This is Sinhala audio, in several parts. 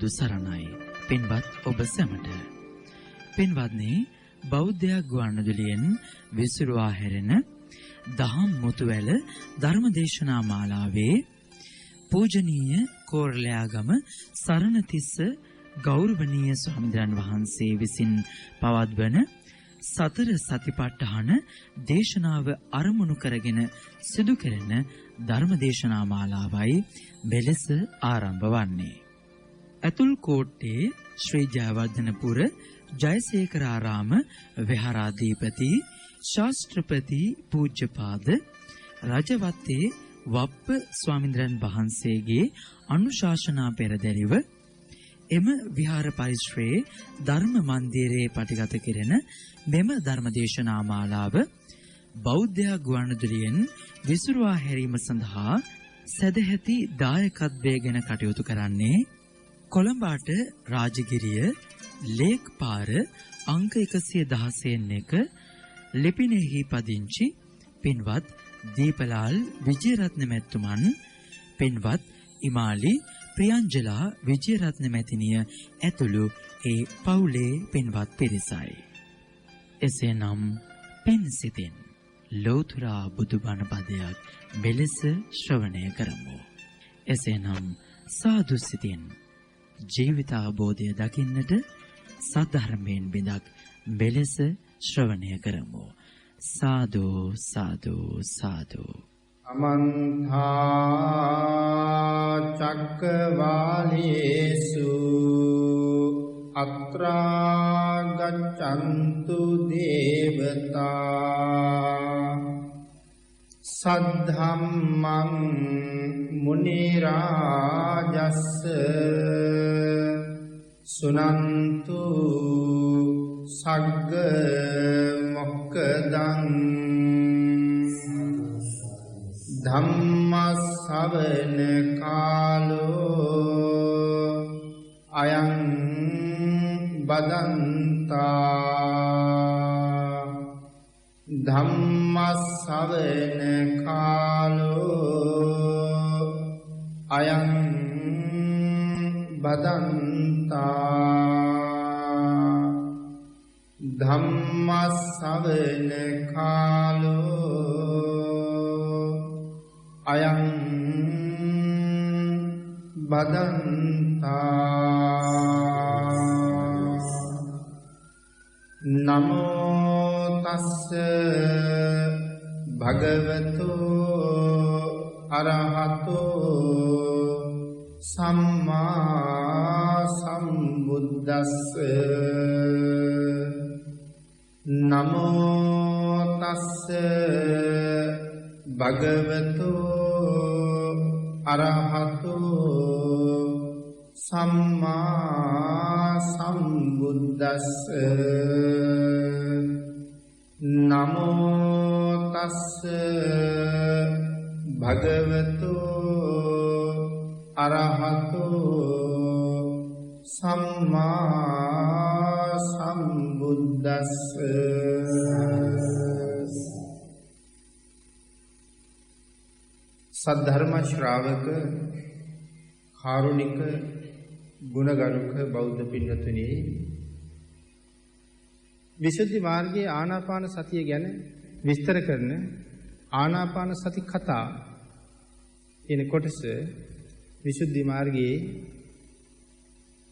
බුදු සරණයි. පින්වත් ඔබ සැමට. පින්වත්නි, බෞද්ධ ගුවන්විදුලියෙන් විසිරුවා හැරෙන දහම් මුතුවැල ධර්මදේශනා මාලාවේ පූජනීය කෝරළයාගම සරණතිස්ස ගෞරවනීය ස්වාමීන් වහන්සේ විසින් පවත්වන සතර සතිපට්ඨාන දේශනාව අරමුණු කරගෙන සිදු කෙරෙන ධර්මදේශනා මාලාවයි මෙලෙස ආරම්භ වන්නේ. අතුල් කෝට්ටේ ශ්‍රී ජයවර්ධනපුර ජයසේකරාරාම විහාරාධිපති ශාස්ත්‍රපති පූජ්‍යපාද රජවත්තේ වප්ප ස්වාමීන් වහන්සේගේ අනුශාසනා පෙරදැරිව එම විහාර පරිශ්‍රයේ ධර්ම මන්දිරයේ පටිගත කෙරෙන මෙම ධර්මදේශනා මාලාව බෞද්ධ ගුවන්විදුලියෙන් විසිරුවා හැරීම සඳහා සදැහැති දායකත්වයෙන් කටයුතු කරන්නේ කොළඹට රාජගිරිය ලේක් පාර අංක 116 ලිපිනෙහි පදිංචි පින්වත් දීපලාල් විජේරත්න මැතිතුමන්, පින්වත් ඉමාලි ප්‍රියංජලා විජේරත්න මැතිණිය ඇතුළු ඒ පවුලේ පින්වත් පිරිසයි. එසේනම් පින් සිතින් ලෝතර බුදුබණ පදයක් මෙලෙස ශ්‍රවණය කරමු. එසේනම් සාදු සිතින් ජීවිත අවබෝධය දකින්නට සද්ධර්මයෙන් බිඳක් මෙලෙස ශ්‍රවණය කරමු. සාදු සාදු සාදු. අමන්තා චක්කවාලේසු අත්‍රා ගච්ඡන්තු දේවතා සද්ධම්මං මුනි රාජස්ස සුනන්තු සග්ග මොක්ඛදං ධම්ම ශ්‍රවණ කාලෝ අයං බදන්තා ධම්ම ශ්‍රවණ කාලෝ අයං බදන්තා ධම්ම ශ්‍රවණ කාලෝ අයං බදන්තා. නමෝ තස්ස භගවතු අරහතෝ සම්මා සම්බුද්දස්ස. නමෝ තස්ස භගවතු අරහතෝ සම්මා සම්බුද්දස්ස. නමෝ තස්ස භගවතු අරහතෝ සම්මා සම්බුද්දස්ස. සද්ධර්ම ශ්‍රාවක කාරුණික ගුණගරුක බෞද්ධ පින්වත්නි, විසුද්ධි මාර්ගයේ ආනාපාන සතිය ගැන විස්තර කරන ආනාපාන සති කතා කියන කොටස විසුද්ධි මාර්ගයේ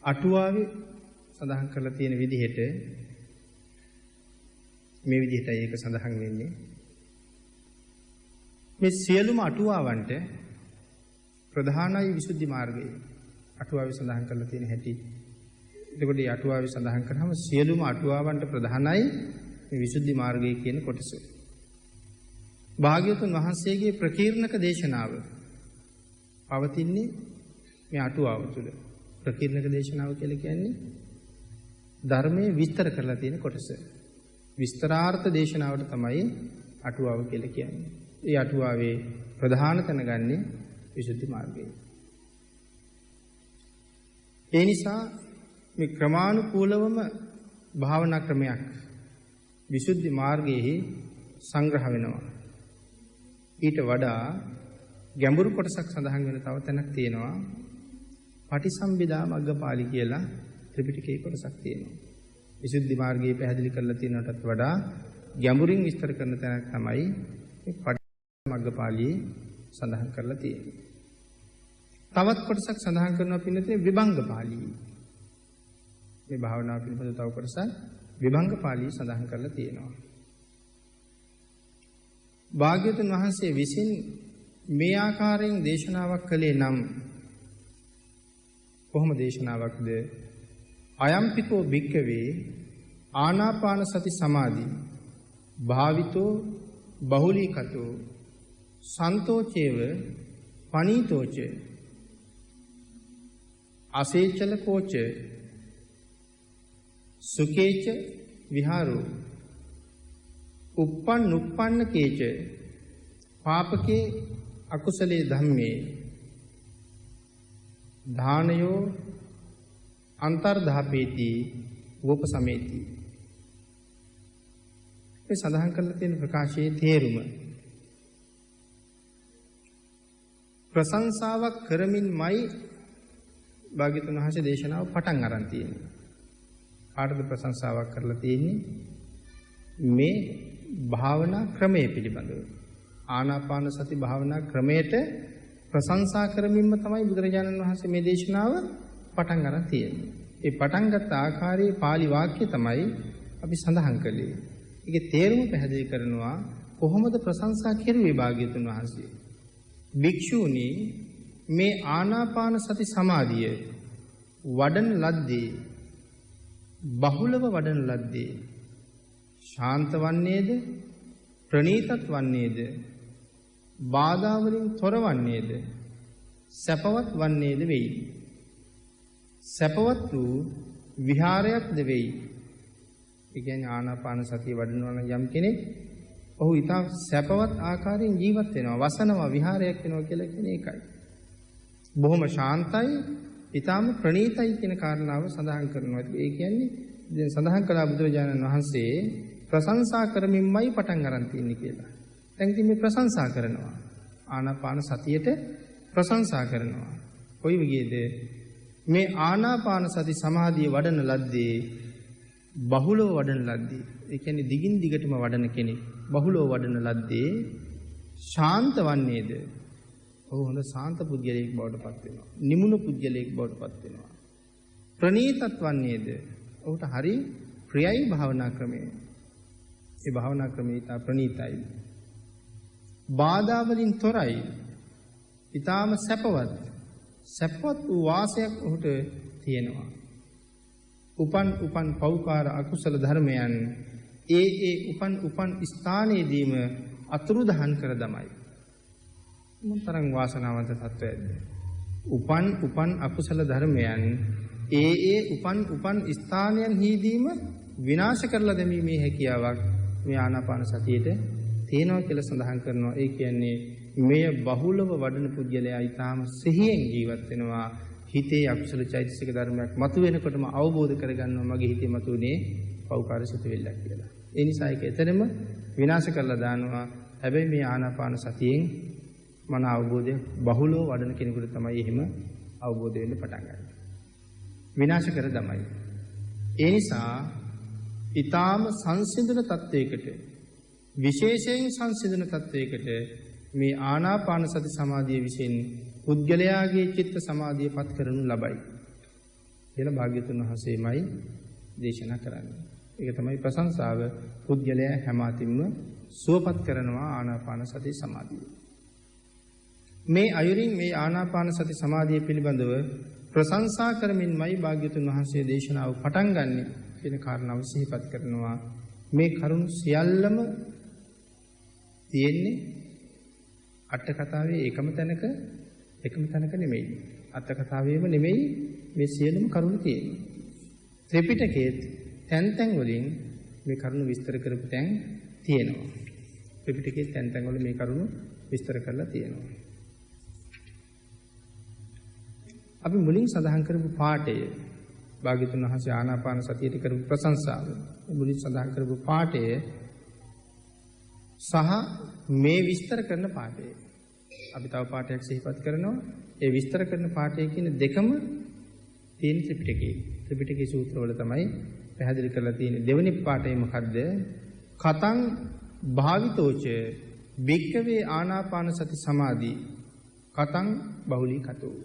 අටුවාවේ සඳහන් කරලා තියෙන විදිහට මේ විදිහටයි ඒක සඳහන් වෙන්නේ. මේ සියලුම අටුවාවන්ට ප්‍රධානයි විසුද්ධි මාර්ගය. අටුවාවේ සඳහන් කරලා තියෙන හැටි. එතකොට මේ අටුවාවේ සඳහන් කරාම සියලුම අටුවාවන්ට ප්‍රධානයි මේ විසුද්ධි මාර්ගය කියන කොටස. භාග්‍යවතුන් වහන්සේගේ ප්‍රකීර්ණක දේශනාව පවතින්නේ මේ අටුවාව තුළ. ප්‍රකීර්ණක දේශනාව කියලා කියන්නේ ධර්මයේ විස්තර කරලා තියෙන කොටස. විස්තරාර්ථ දේශනාවට තමයි අටුවාව කියලා කියන්නේ. ඒ අටුවාවේ ප්‍රධාන තැන ගන්නෙ විසුද්ධි මාර්ගය. ඒ නිසා මේ ක්‍රමානුකූලවම භාවනා ක්‍රමයක් විසුද්ධි මාර්ගයේ සංග්‍රහ වෙනවා. ඊට වඩා ගැඹුරු කොටසක් සඳහන් වෙන තව තැනක් තියෙනවා. පටිසම්භිදා මග්ගපාළි කියලා ත්‍රිපිටකයේ කොටසක් තියෙනවා. විසුද්ධි මාර්ගයේ පැහැදිලි කරලා තියෙනටත් වඩා ගැඹුරින් විස්තර කරන තැනක් තමයි මේ පටිසම්භිදා මග්ගපාළියේ සඳහන් කරලා තියෙන්නේ. තවත් කොටසක් සඳහන් කරනවා පින්නතේ විභංගපාළියේ. මේ භාවනාව පිළිබඳව තව කොටසක් විභංගපාළියේ සඳහන් කරලා තියෙනවා. භාග්‍යවතුන් වහන්සේ විසින් මේ ආකාරයෙන් දේශනාවක් කළේ නම් කොහොම දේශනාවක්ද? අයම්පිකෝ භික්කවේ ආනාපාන සති සමාධි භාවිතෝ බහුලීකතෝ සන්තෝචේව පනීතෝච අසේචල කෝච සුකේච විහාරෝ uppන්න කේච පාපකේ අකුසලේ ධම්මේ ධානයෝ අන්තර්ධාපේති වෝපසමේති. මේ සඳහන් කරලා තියෙන ප්‍රකාශයේ තේරුම ප්‍රශංසාවක් කරමින්මයි භාග්‍යවතුන් වහන්සේ දේශනාව පටන් අරන් තියෙන්නේ. කාටද ප්‍රශංසාවක් කරලා තියෙන්නේ? මේ භාවනා ක්‍රමයේ පිළිබඳව. ආනාපාන සති භාවනා ක්‍රමයට ප්‍රශංසා කරමින්ම තමයි බුදුරජාණන් වහන්සේ මේ දේශනාව පටන් අරන් තියෙන්නේ. ඒ පටන් ගත්ත ආකාරයේ pāli වාක්‍ය තමයි අපි සඳහන් කළේ. ඒකේ තේරුම පැහැදිලි කරනවා කොහොමද ප්‍රශංසා කෙරුවේ භාග්‍යවතුන් වහන්සේ. භික්ෂූනි මේ ආනාපාන සති සමාධිය වඩන ලද්දේ බහුලව වඩන ලද්දේ ශාන්ත වන්නේද ප්‍රණීතත් වන්නේද බාධා වලින් තොර වන්නේද සැපවත් වන්නේද වෙයි. සැපවත් වූ විහාරයක්ද වෙයි. ඒ කියන්නේ ආනාපාන සතිය වඩනවා නම් යම් කෙනෙක් ඔහු ඊට සැපවත් ආකාරයෙන් ජීවත් වෙනවා. වසනවා විහාරයක් වෙනවා කියලා කියන්නේ ඒකයි. බොහොම ශාන්තයි, ඊටාම ප්‍රණීතයි කියන කාරණාව සඳහන් කරනවා. ඒ කියන්නේ දැන් සඳහන් කළා බුදුරජාණන් වහන්සේ ප්‍රශංසා කරමින්මයි පටන් අරන් තින්නේ කියලා. දැන් ඉතින් මේ ප්‍රශංසා කරනවා. ආනාපාන සතියට ප්‍රශංසා කරනවා. කොයි වගේද? මේ ආනාපාන සති සමාධිය වඩන ලද්දේ බහුලව වඩන ලද්දේ. ඒ කියන්නේ දිගින් දිගටම වඩන කෙනෙක් බහුලව වඩන ලද්දේ ශාන්ත වන්නේද? ඔහු හොඳ ශාන්ත පුද්ගලයෙක් බවට පත් වෙනවා. නිමුණු පුද්ගලයෙක් බවට පත් වෙනවා. ප්‍රණීතත් වන්නේද? ඔහුට හරි ප්‍රියයි භාවනා ක්‍රමය. ඒ භාවනා ක්‍රමය ඉතා ප්‍රණීතයි. බාධා වලින් තොරයි. ඊටාම සැපවත්. සැපවත් වූ වාසයක් ඔහුට තියෙනවා. උපන් පෞකාර අකුසල ධර්මයන් ඒ උපන් ස්ථානයේදීම අතුරුදහන් කර දමයි. මොනතරම් වාසනාවන්ත තත්වයක්ද? උපන් අකුසල ධර්මයන් ඒ උපන් ස්ථානයන්හිදීම විනාශ කරලා දැමීමේ හැකියාවක් මේ ආනාපාන සතියේට තියෙනවා කියලා සඳහන් කරනවා. ඒ කියන්නේ මෙය බහුලව වඩන පුද්ගලයා ඊටාම සිහියෙන් ජීවත් වෙනවා. හිතේ අකුසල චෛතසික ධර්මයක් මතුවෙනකොටම අවබෝධ කරගන්නවා මගේ හිතේ මතුනේ පෞකාර සිතුවිල්ලක් කියලා. ඒ නිසා ඒක එතරම් විනාශ කරලා දානවා. හැබැයි මේ ආනාපාන සතියෙන් මන අවබෝධය බහුලව වඩන කෙනෙකුට තමයි එහෙම අවබෝධ වෙන්න පටන් ගන්නේ. විනාශ කර දමයි. ඒ නිසා ඊටාම සංසිඳන තත්වයකට විශේෂයෙන් සංසිඳන තත්වයකට මේ ආනාපාන සති සමාධිය විසින් පුද්ගලයාගේ චිත්ත සමාධිය පත් කරනු ලබයි කියලා භාග්‍යවතුන් වහන්සේමයි දේශනා කරන්නේ. ඒක තමයි ප්‍රශංසාව. පුද්ගලයා හැම අතින්ම සුවපත් කරනවා ආනාපාන සති සමාධිය. මේ අයුරින් මේ ආනාපාන සති සමාධිය පිළිබඳව ප්‍රශංසා කරමින්මයි භාග්‍යවතුන් වහන්සේ දේශනාව පටන් ගන්නෙ කියන කාරණාව සිහිපත් කරනවා. මේ කරුණු සියල්ලම තියෙන්නේ අට කතාවේ එකම තැනක නෙමෙයි. අට කතාවේම නෙමෙයි මේ සියලුම කරුණු තියෙන්නේ. ත්‍රිපිටකයේ තැන් වලින් මේ කරුණු විස්තර කරපු තැන් තියෙනවා. ත්‍රිපිටකයේ තැන් වල මේ කරුණු විස්තර කරලා තියෙනවා. අපි මුලින් සඳහන් කරපු පාඩය භාග්‍යවතුන් වහන්සේ ආනාපාන සතියට කරපු ප්‍රශංසාව මුලින් සඳහන් කරපු පාඩය සහ මේ විස්තර කරන පාඩය අපි තව පාඩයක් සිහිපත් කරනවා. ඒ විස්තර කරන පාඩය කියන දෙකම තියෙන ත්‍රිපිටකයේ. ත්‍රිපිටකයේ සූත්‍රවල තමයි පැහැදිලි කරලා තියෙන්නේ. දෙවෙනි පාඩය මොකද්ද? කතං භාවිතෝච භික්ඛවේ ආනාපාන සති සමාධි කතං බහුලී කතෝ.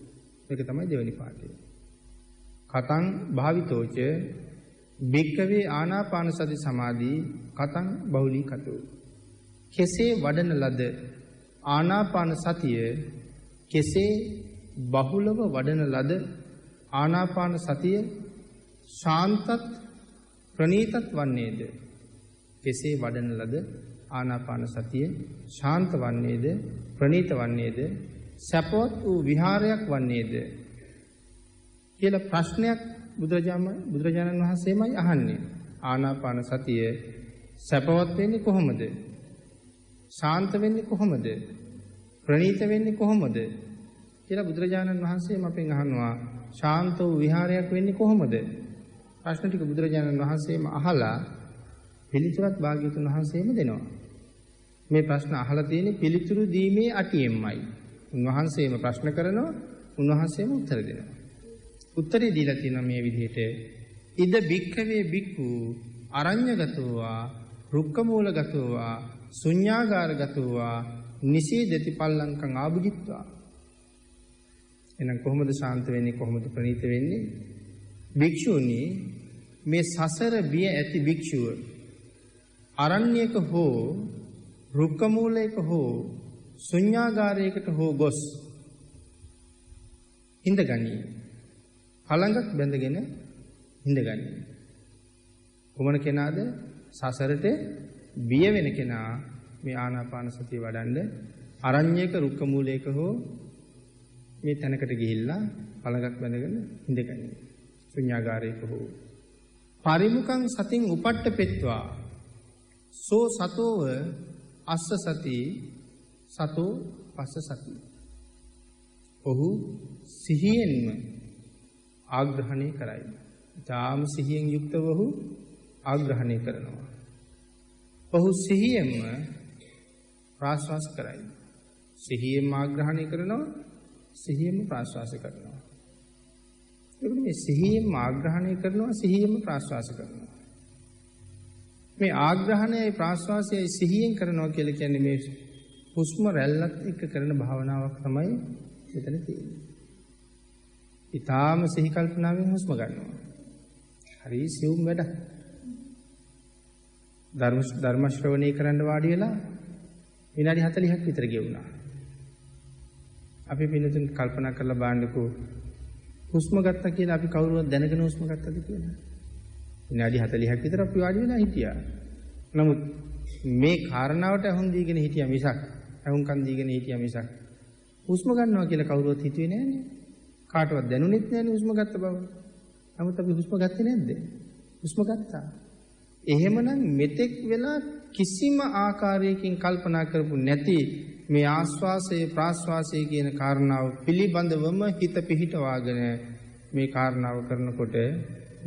මේක තමයි දෙවෙනි පාඩය. කතං භාවිතෝච භික්ඛවේ ආනාපාන සති සමාධි කතං බහුලී කතෝ. කෙසේ වඩන ලද ආනාපාන සතිය කෙසේ බහුලව වඩන ලද ආනාපාන සතිය ශාන්තත් ප්‍රණීතත් වන්නේද? කෙසේ වඩන ලද ආනාපාන සතිය ශාන්ත වන්නේද ප්‍රණීත වන්නේද සපවත් වූ විහාරයක් වන්නේද කියලා ප්‍රශ්නයක් බුදුරජාණන් වහන්සේමයි අහන්නේ. ආනාපාන සතිය සපවත් වෙන්නේ කොහොමද? ශාන්ත වෙන්නේ කොහොමද? ප්‍රණීත වෙන්නේ කොහොමද කියලා බුදුරජාණන් වහන්සේම අපෙන් අහනවා. ශාන්ත වූ විහාරයක් වෙන්නේ කොහොමද? ප්‍රශ්න ටික බුදුරජාණන් වහන්සේම අහලා පිළිතුරත් භාග්‍යවතුන් වහන්සේම දෙනවා. මේ ප්‍රශ්න අහලා තියෙන්නේ පිළිතුරු දීමේ අටියෙන්මයි. උන්වහන්සේම ප්‍රශ්න කරනවා, උන්වහන්සේම උත්තර දෙනවා. උත්තරේ දීලා තියෙනවා මේ විදිහට. ඉද භික්ඛවේ භික්ඛු අරඤ්‍යගතෝවා රුක්කමූලගතෝවා ශුඤ්ඤාගාරගතෝවා නිසීදති පල්ලංකං ආභුජිත්වා. එහෙනම් කොහොමද ශාන්ත වෙන්නේ, කොහොමද ප්‍රණීත වෙන්නේ? භික්ෂුනි, මේ සසර බිය ඇති භික්ෂුව අරණ්‍යයක හෝ රුක්ක මූලයක හෝ ශුඤ්ඤාගාරයකට හෝ ගොස් හිඳගනී. පළඟක් බැඳගෙන හිඳගනී. කොමන කෙනාද? සසරට බිය වෙන කෙනා මේ ආනාපාන සතිය වඩන්න අරණ්‍යයක රුක්ක මූලයක හෝ මේ තැනකට ගිහිල්ලා පළඟක් බැඳගෙන හිඳගනී. ශුඤ්ඤාගාරයක හෝ පරිමුඛං සතින් උපට්ඨපෙත්වා සෝ සතෝව අස්ස සති සතෝ පස්ස සති. ඔහු සිහියෙන්ම ආග්‍රහණය කරයි. ඊටාම සිහියෙන් යුක්තව ඔහු ආග්‍රහණය කරනවා. ඔහු සිහියෙන්ම ප්‍රාශ්වාස කරයි. සිහියෙන්ම ආග්‍රහණය කරනවා, සිහියෙන්ම ප්‍රාශ්වාස කරනවා. එතකොට මේ සිහියෙන්ම ආග්‍රහණය කරනවා, සිහියෙන්ම ප්‍රාශ්වාස කරනවා. මේ ආග්‍රහණයයි ප්‍රාශ්වාසයයි සිහියෙන් කරනවා කියලා කියන්නේ මේ හුස්ම රැල්ලත් එක්ක කරන භාවනාවක් තමයි මෙතන තියෙන්නේ. ඊටාම සිහි කල්පනාවෙන් හුස්ම ගන්නවා. හරි සියුම් වැඩ. ධර්ම ශ්‍රවණය කරන්න වාඩි වෙලා විනාඩි 40ක් විතර ගෙවුණා. අපි පිළිතුරු කල්පනා කරලා බලන්නකෝ හුස්ම ගත්තා කියලා අපි කවුරුවත් දැනගෙන හුස්ම ගත්තද කියලා. විනාඩි 40ක් විතර අපි වාඩි වෙලා හිටියා. නමුත් මේ කාරණාවට අහුන් දීගෙන හිටියා මිසක් අහුන්කන් දීගෙන හිටියා මිසක් හුස්ම ගන්නවා කියලා කවුරුවත් හිතුවේ නෑනේ. කාටවත් දැනුනෙත් නෑනේ හුස්ම ගත්ත බව. නමුත් අපි හුස්ම ගත්තේ නැද්ද? හුස්ම ගත්තා. එහෙමනම් මෙතෙක් වෙලා කිසිම ආකාරයකින් කල්පනා කරපු නැති මේ ආස්වාසය ප්‍රාස්වාසය කියන කාරණාව පිළිබඳවම හිත පිහිටවාගෙන මේ කාරණාව කරනකොට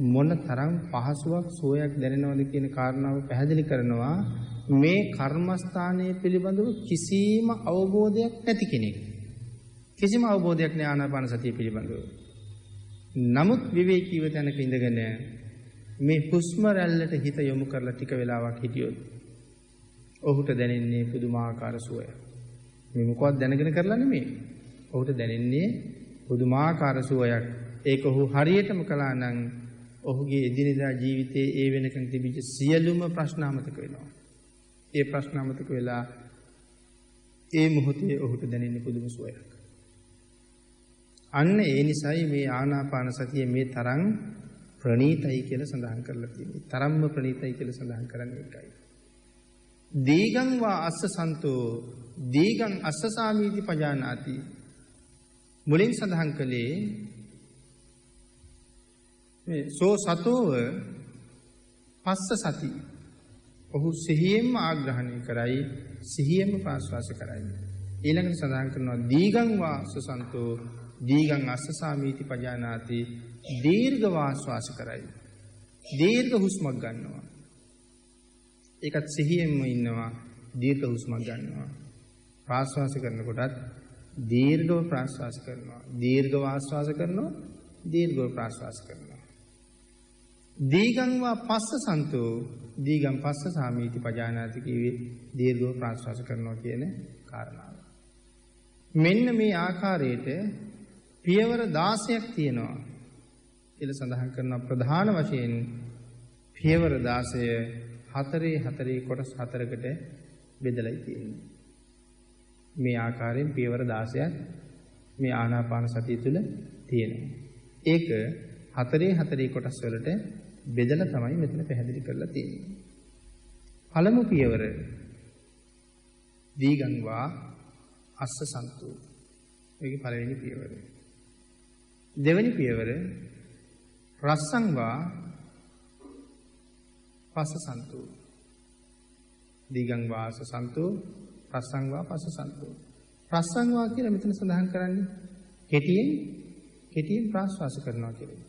මොන තරම් පහසුවක් සෝයක් දැනෙනවද කියන කාරණාව පැහැදිලි කරනවා. මේ කර්මස්ථානයේ පිළිබඳව කිසිම අවබෝධයක් නැති කෙනෙක්. කිසිම අවබෝධයක් නැහැ ආනාපාන සතිය පිළිබඳව. නමුත් විවේකීව තැනක ඉඳගෙන මේ හුස්ම රැල්ලට හිත යොමු කරලා ටික වෙලාවක් හිටියොත් ඔහුට දැනෙන්නේ පුදුමාකාර සුවයක්. මේ මොකවත් දැනගෙන කරලා නෙමෙයි. ඔහුට දැනෙන්නේ පුදුමාකාර සුවයක්. ඒක ඔහු හරියටම කළා නම් ඔහුගේ එදිනෙදා ජීවිතයේ ඒ වෙනකන් තිබිච්ච සියලුම ප්‍රශ්න අමතක වෙනවා. ඒ ප්‍රශ්න අමතක වෙලා ඒ මොහොතේ ඔහුට දැනෙන්නේ පුදුම සුවයක්. අන්න ඒ නිසයි මේ ආනාපාන සතිය මේ තරම් ප්‍රණීතයි කියලා සඳහන් කරලා තියෙන්නේ. තරම්ම ප්‍රණීතයි කියලා සඳහන් කරන්නේ ඒකයි. දීගං වා අස්ස සන්තෝ දීගං අස්ස සාමීති පජානාති. මුලින් සඳහන් කළේ මේ සෝ සතෝව පස්ස සති. ඔහු සිහියෙන්ම ආග්‍රහණය කරයි, සිහියෙන්ම ප්‍රාශ්වාස කරයි. ඊළඟට සඳහන් කරනවා දීගං වා අස්ස සන්තෝ දීගං අස්ස සාමීති පජානාති. දීර්ඝ වාශ්වාස කරයි. දීර්ඝ හුස්මක් ගන්නවා. ඒකත් සිහියෙන්ම ඉන්නවා. දීර්ඝ හුස්මක් ගන්නවා. ප්‍රාශ්වාස කරනකොටත් දීර්ඝව ප්‍රාශ්වාස කරනවා. දීර්ඝව ආශ්වාස කරනවා. දීර්ඝව ප්‍රාශ්වාස කරනවා. දීගං වා පස්ස සන්තෝ දීගං පස්ස සාමීති පජානාති කියවේ දීර්ඝව ප්‍රාශ්වාස කරනවා කියන කාරණාව. මෙන්න මේ ආකාරයට පියවර 16ක් තියෙනවා කියලා සඳහන් කරන ප්‍රධාන වශයෙන් පියවර 16 4 කොටස් 4කට බෙදලා තියෙනවා. මේ ආකාරයෙන් පියවර 16ක් මේ ආනාපාන සතිය තුළ තියෙනවා. ඒක 4 කොටස් වලට බෙදලා තමයි මෙතන පැහැදිලි කරලා තියෙන්නේ. පළමු පියවර දීගං වා අස්ස සන්තෝ. මේකේ පළවෙනි පියවර. දෙවෙනි පියවර රස්සං වා පස්ස සන්තෝ. දීගං වා අස්ස සන්තෝ රස්සං වා පස්ස සන්තෝ. රස්සං වා කියලා මෙතන සඳහන් කරන්නේ කෙටියෙන් ප්‍රාශ්වාස කරනවා කියලා.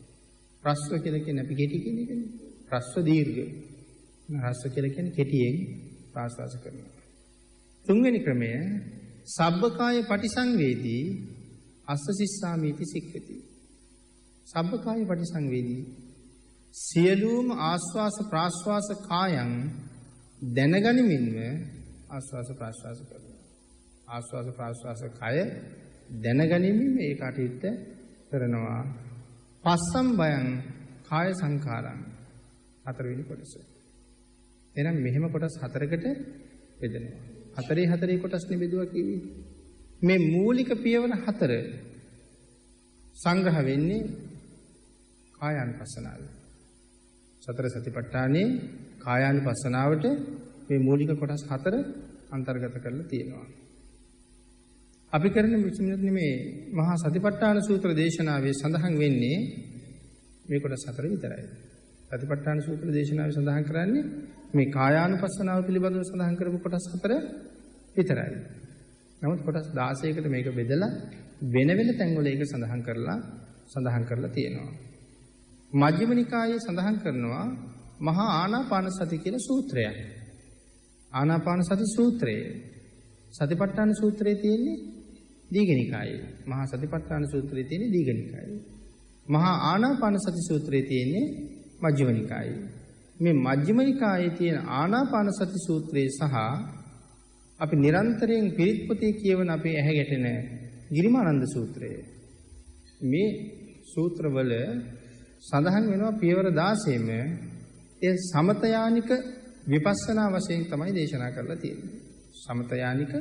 රස්ව කියලා කියන්නේ අපි කෙටි කියන එකනේ. රස්ව දීර්ඝ. රස්ව කියලා කියන්නේ කෙටියෙන් ප්‍රාශ්වාස කරනවා. තුන්වෙනි ක්‍රමය සබ්බකාය පටිසංවේදී අස්ස සිස්සාමීති සික්ඛති. සබ්බකාය පටිසංවේදී සියලුම ආශ්වාස ප්‍රාශ්වාස කායන් දැනගනිමින්ම ආශ්වාස ප්‍රාශ්වාස කරනවා. ආශ්වාස ප්‍රාශ්වාස කය දැනගනිමින් මේ කටයුත්ත කරනවා. පස්සම් බයං කාය සංඛාරං හතරවෙනි කොටස. එහෙනම් මෙහෙම කොටස් හතරකට බෙදෙනවා. 4 කොටස් නෙබෙදුවා කිව්වේ. මේ මූලික පියවර 4 සංග්‍රහ වෙන්නේ කායානුපස්සනාවේ. සතර සතිපට්ඨානේ කායානුපස්සනාවට මේ මූලික කොටස් 4 අන්තර්ගත කරලා තියෙනවා. අපි කරන විචින්නත් මේ මහා සතිපට්ඨාන සූත්‍ර දේශනාවේ සඳහන් වෙන්නේ මේ කොටස් 4 විතරයි. සතිපට්ඨාන සූත්‍ර දේශනාවේ සඳහන් කරන්නේ මේ කායානුපස්සනාව පිළිබඳව සඳහන් කරපු කොටස් 4 විතරයි. නමුත් කොටස් 16කට මේක බෙදලා වෙන වෙන තැන්වල ඒක සඳහන් කරලා තියෙනවා. මජ්ක්‍ධිම නිකායේ සඳහන් කරනවා මහා ආනාපාන සති කියලා සූත්‍රයක්. ආනාපාන සති සූත්‍රය සතිපට්ඨාන සූත්‍රයේ තියෙන්නේ දීඝනිකායේ. මහා සතිපට්ඨාන සූත්‍රයේ තියෙන්නේ දීඝනිකායේ. මහා ආනාපාන සති සූත්‍රයේ තියෙන්නේ මජ්ක්‍ධිම නිකායේ. මේ මජ්ක්‍ධිම නිකායේ තියෙන ආනාපාන සති සූත්‍රයේ සහ අපි නිරන්තරයෙන් පිරිත් පොතේ කියවන අපේ ඇහැ ගැටෙන ගිරිමානන්ද සූත්‍රය. මේ සූත්‍රවල සඳහන් වෙනවා පියවර 16ම ඒ සමතයානික විපස්සනා වශයෙන් තමයි දේශනා කරලා තියෙන්නේ. සමතයානික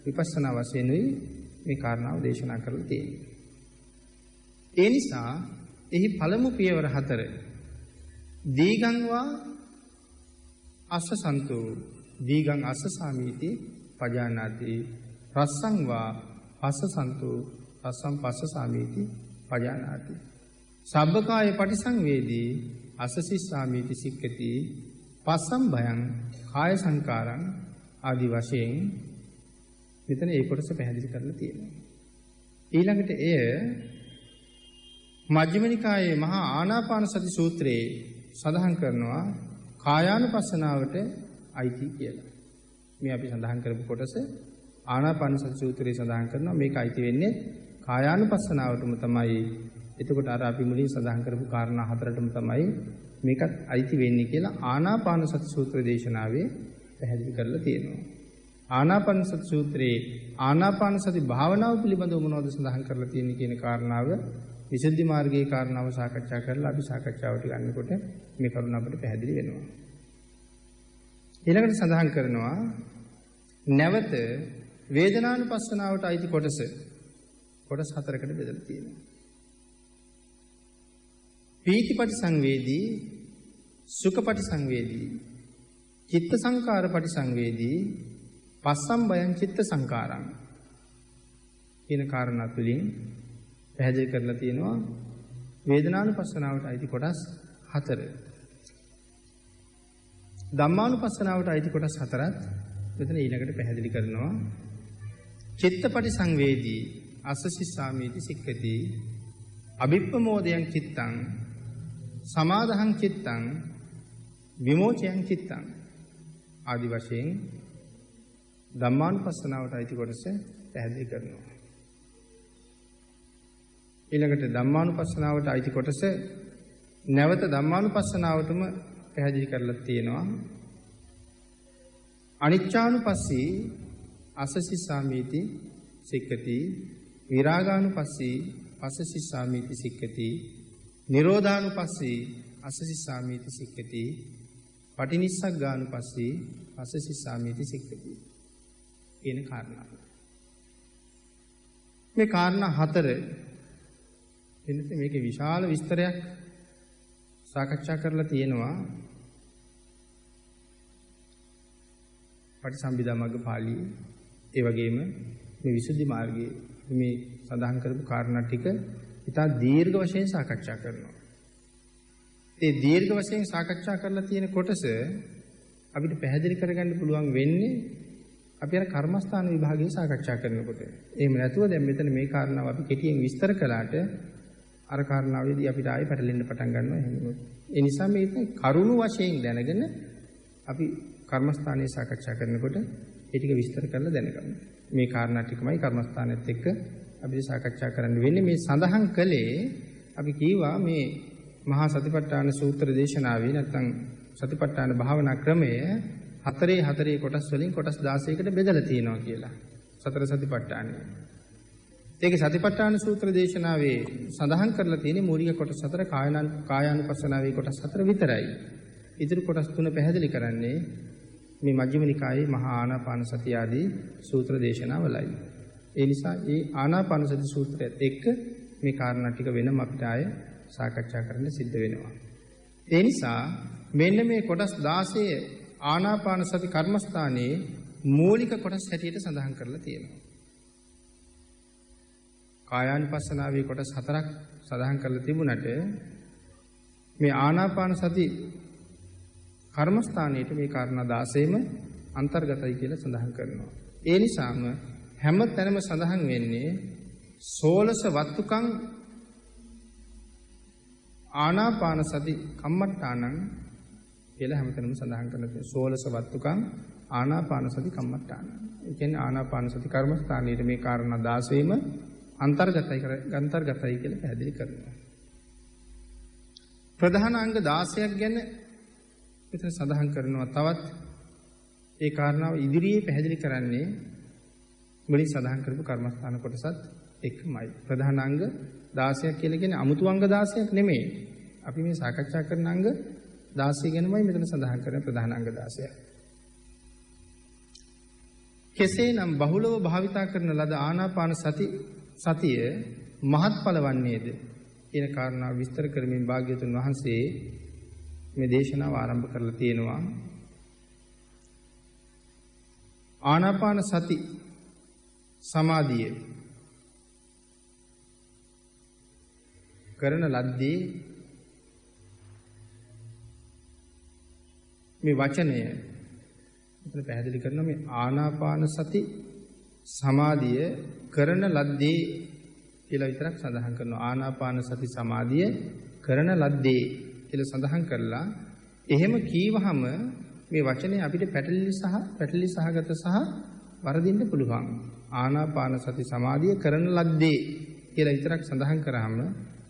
විපස්සනා වශයෙන් මේ කාරණාව දේශනා කරලා තියෙන්නේ. ඒ නිසා එහි පළමු පියවර 4 දීගං වා අස්ස සන්තෝ දීගං අස්ස සාමීති පජානාති රස්සං වා පස්ස සන්තෝ රස්සං පස්ස සාමීති පජානාති සබ්බකාය පටිසංවේදී අස්ස සිස්සාමීති සික්ඛති පස්සම් භයං කාය සංකාරං ආදි වශයෙන් මෙතන ඒ කොටස පැහැදිලි කරලා තියෙනවා. ඊළඟට එය මජ්ක්‍ධිම නිකායේ මහා ආනාපාන සති සූත්‍රයේ සඳහන් කරනවා කායානුපස්සනාවට අයිති කියලා. මේ අපි සඳහන් කරපු කොටස ආනාපාන සති සූත්‍රයේ සඳහන් කරනවා මේක අයිති වෙන්නේ කායානුපස්සනාවටම තමයි. එතකොට අර අපි මුලින් සඳහන් කරපු කාරණා 4ටම තමයි මේකත් අයිති වෙන්නේ කියලා ආනාපාන සති සූත්‍ර දේශනාවේ පැහැදිලි කරලා තියෙනවා. ආනාපාන සති සූත්‍රයේ ආනාපාන සති භාවනාව පිළිබඳව මොනවද සඳහන් කරලා තියෙන්නේ කියන කාරණාව විසුද්ධි මාර්ගයේ කාරණාව සාකච්ඡා කරලා අපි සාකච්ඡාවට ගන්නකොට මේ කරුණ අපිට පැහැදිලි වෙනවා. ඊළඟට සඳහන් කරනවා නැවත වේදනානුපස්සනාවට අයිති කොටස් 4කට බෙදලා තියෙනවා. පීතිපටි සංවේදී, සුඛපටි සංවේදී, චිත්ත සංකාර පටි සංවේදී, පස්සම් බයං චිත්ත සංකාරං කියන කාරණා තුලින් පැහැදිලි කරලා තියෙනවා වේදනානුපස්සනාවට අයිති කොටස් 4. ධම්මානුපස්සනාවට අයිති කොටස් 4ත් මෙතන ඊළඟට පැහැදිලි කරනවා. චිත්තපටි සංවේදී අස්සසිස්සාමීති සික්ඛති අභිප්පමෝදයන් චිත්තං සමාදහං චිත්තං විමෝචයන් චිත්තං ආදි වශයෙන් ධම්මානුපස්සනාවට අයිති කොටස පැහැදිලි කරනවා. ඊළඟට ධම්මානුපස්සනාවට අයිති කොටස නැවත ධම්මානුපස්සනාවටම පැහැදිලි කරලා තියෙනවා. අනිච්චානුපස්සී අසසිස්සාමීති සික්ඛති විරාගානුපස්සී අසසිස්සාමීති සික්ඛති නිරෝධානුපස්සී අසසිස්සාමීති සික්ඛති පටිනිස්සග්ගානුපස්සී අසසිස්සාමීති සික්ඛති කියන කාරණා. මේ කාරණා හතර එනිසා මේකේ විශාල විස්තරයක් සාකච්ඡා කරලා තියෙනවා. පටිසම්භිදා මග්ග පාළියේ ඒ වගේම මේ විසුද්ධි මාර්ගයේ මේ සඳහන් කරපු කාරණා ටික ඉතා දීර්ඝ වශයෙන් සාකච්ඡා කරනවා. ඒ දීර්ඝ වශයෙන් සාකච්ඡා කරලා තියෙන කොටස අපිට පැහැදිලි කරගන්න පුළුවන් වෙන්නේ අපි අර කර්මස්ථාන විභාගයේ සාකච්ඡා කරනකොට. එහෙම නැතුව දැන් මෙතන මේ කාරණාව අපි කෙටියෙන් විස්තර කළාට අර කාරණාවේදී අපිට ආයෙ පැටලෙන්න පටන් ගන්නවා එහෙම. ඒ නිසා මේක කරුණු වශයෙන් දැනගෙන අපි කර්මස්ථානයේ සාකච්ඡා කරනකොට ඒ ටික විස්තර කරලා දැනගමු. මේ කාරණා ටිකමයි කර්මස්ථානෙත් එක්ක අපිට සාකච්ඡා කරන්න වෙන්නේ. මේ සඳහන් කළේ අපි කීවා මේ මහා සතිපට්ඨාන සූත්‍ර දේශනාවේ නැත්නම් සතිපට්ඨාන භාවනා ක්‍රමය හතරේ කොටස් වලින් කොටස් 16කට බෙදලා තියෙනවා කියලා. සතර සතිපට්ඨානය. ඒකේ සතිපට්ඨාන සූත්‍ර දේශනාවේ සඳහන් කරලා තියෙන්නේ මූලික කොටස් 4 කායානුපස්සනාවේ කොටස් 4 විතරයි. ඉදිරි කොටස් 3 පැහැදිලි කරන්නේ මේ මජ්ක්‍ධිම නිකායේ මහා ආනාපාන සතිය ආදී සූත්‍ර දේශනාවලයි. ඒ නිසා මේ ආනාපාන සති සූත්‍රයත් එක්ක මේ කාරණා ටික වෙනම අපිට ආය සාකච්ඡා කරන්න සිද්ධ වෙනවා. ඒ නිසා මෙන්න මේ කොටස් 16 ආනාපාන සති කර්මස්ථානයේ මූලික කොටස් හැටියට සඳහන් කරලා තියෙනවා. කායානුපස්සනාවේ කොටස් 4ක් සඳහන් කරලා තිබුණට මේ ආනාපාන සති කර්මස්ථානයේට මේ කාරණා 16ම අන්තර්ගතයි කියලා සඳහන් කරනවා. ඒ නිසාම හැම තැනම සඳහන් වෙන්නේ සෝලස වත්තුකං ආනාපාන සති කම්මට්ටානං කියලා හැමතැනම සඳහන් කරනවා. සෝලස වත්තුකං ආනාපාන සති කම්මට්ටානං. ඒ කියන්නේ ආනාපාන සති කර්මස්ථානයේට මේ කාරණා 16ම අන්තර්ගතයි කියලා පැහැදිලි කරනවා. ප්‍රධාන අංග 16ක් ගැන මෙතන සඳහන් කරනවා. තවත් ඒ කාරණාව ඉදිරියේ පැහැදිලි කරන්නේ මුලින් සඳහන් කරපු කර්මස්ථාන කොටසත් එක්කමයි. ප්‍රධාන අංග 16ක් කියලා කියන්නේ 아무තු අංග 16ක් නෙමෙයි. අපි මේ සාකච්ඡා කරන අංග 16 ගැනමයි මෙතන සඳහන් කරන ප්‍රධාන අංග 16ක්. කෙසේනම් බහුලව භාවිතා කරන ලද ආනාපාන සතිය මහත්ඵල වන්නේද කියන කාරණාව විස්තර කරමින් භාග්‍යවතුන් වහන්සේ මේ දේශනාව ආරම්භ කරලා තියෙනවා. ආනාපාන සති සමාධිය කරන ලද්දේ මේ වචනය මෙතන පැහැදිලි කරනවා. මේ ආනාපාන සති සමාධිය කරන ලද්දේ කියලා විතරක් සඳහන් කරනවා. ආනාපාන සති සමාධිය කරන ලද්දේ කියලා සඳහන් කරලා එහෙම කීවහම මේ වචනේ අපිට පැටලි සහගත සහ වරදින්න පුළුවන්. ආනාපාන සති සමාධිය කරන ලද්දේ කියලා විතරක් සඳහන් කරාම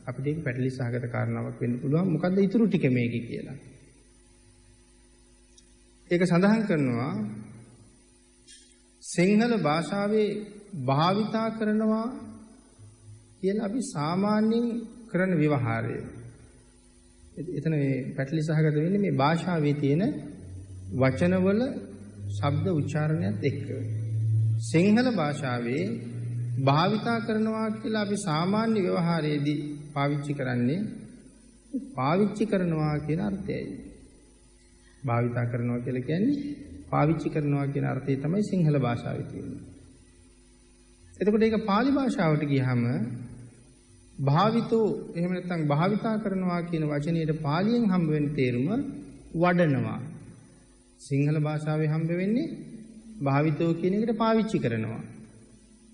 අපිට ඒක පැටලි සහගත කාරණාවක් වෙන්න පුළුවන්. මොකද්ද ඊටු ටික මේකේ කියලා. ඒක සඳහන් කරනවා සිංහල භාෂාවේ භාවිතා කරනවා කියලා අපි සාමාන්‍යයෙන් කරන ව්‍යවහාරය. එතන මේ පැටලි සහගත වෙන්නේ මේ භාෂාවේ තියෙන වචනවල ශබ්ද උච්චාරණයත් එක්ක. සිංහල භාෂාවේ භාවිතා කරනවා කියලා අපි සාමාන්‍ය ව්‍යවහාරයේදී පාවිච්චි කරන්නේ පාවිච්චි කරනවා කියන අර්ථයයි. භාවිතා කරනවා කියලා කියන්නේ පාවිච්චි කරනවා කියන අර්ථය තමයි සිංහල භාෂාවේ තියෙන්නේ. එතකොට ඒක පාලි භාෂාවට ගියහම භාවිතෝ එහෙම නැත්නම් භාවිතා කරනවා කියන වචනයට පාලියෙන් හම්බ වෙන තේරුම වඩනවා. සිංහල භාෂාවේ හම්බ වෙන්නේ භාවිතෝ කියන එකට පාවිච්චි කරනවා.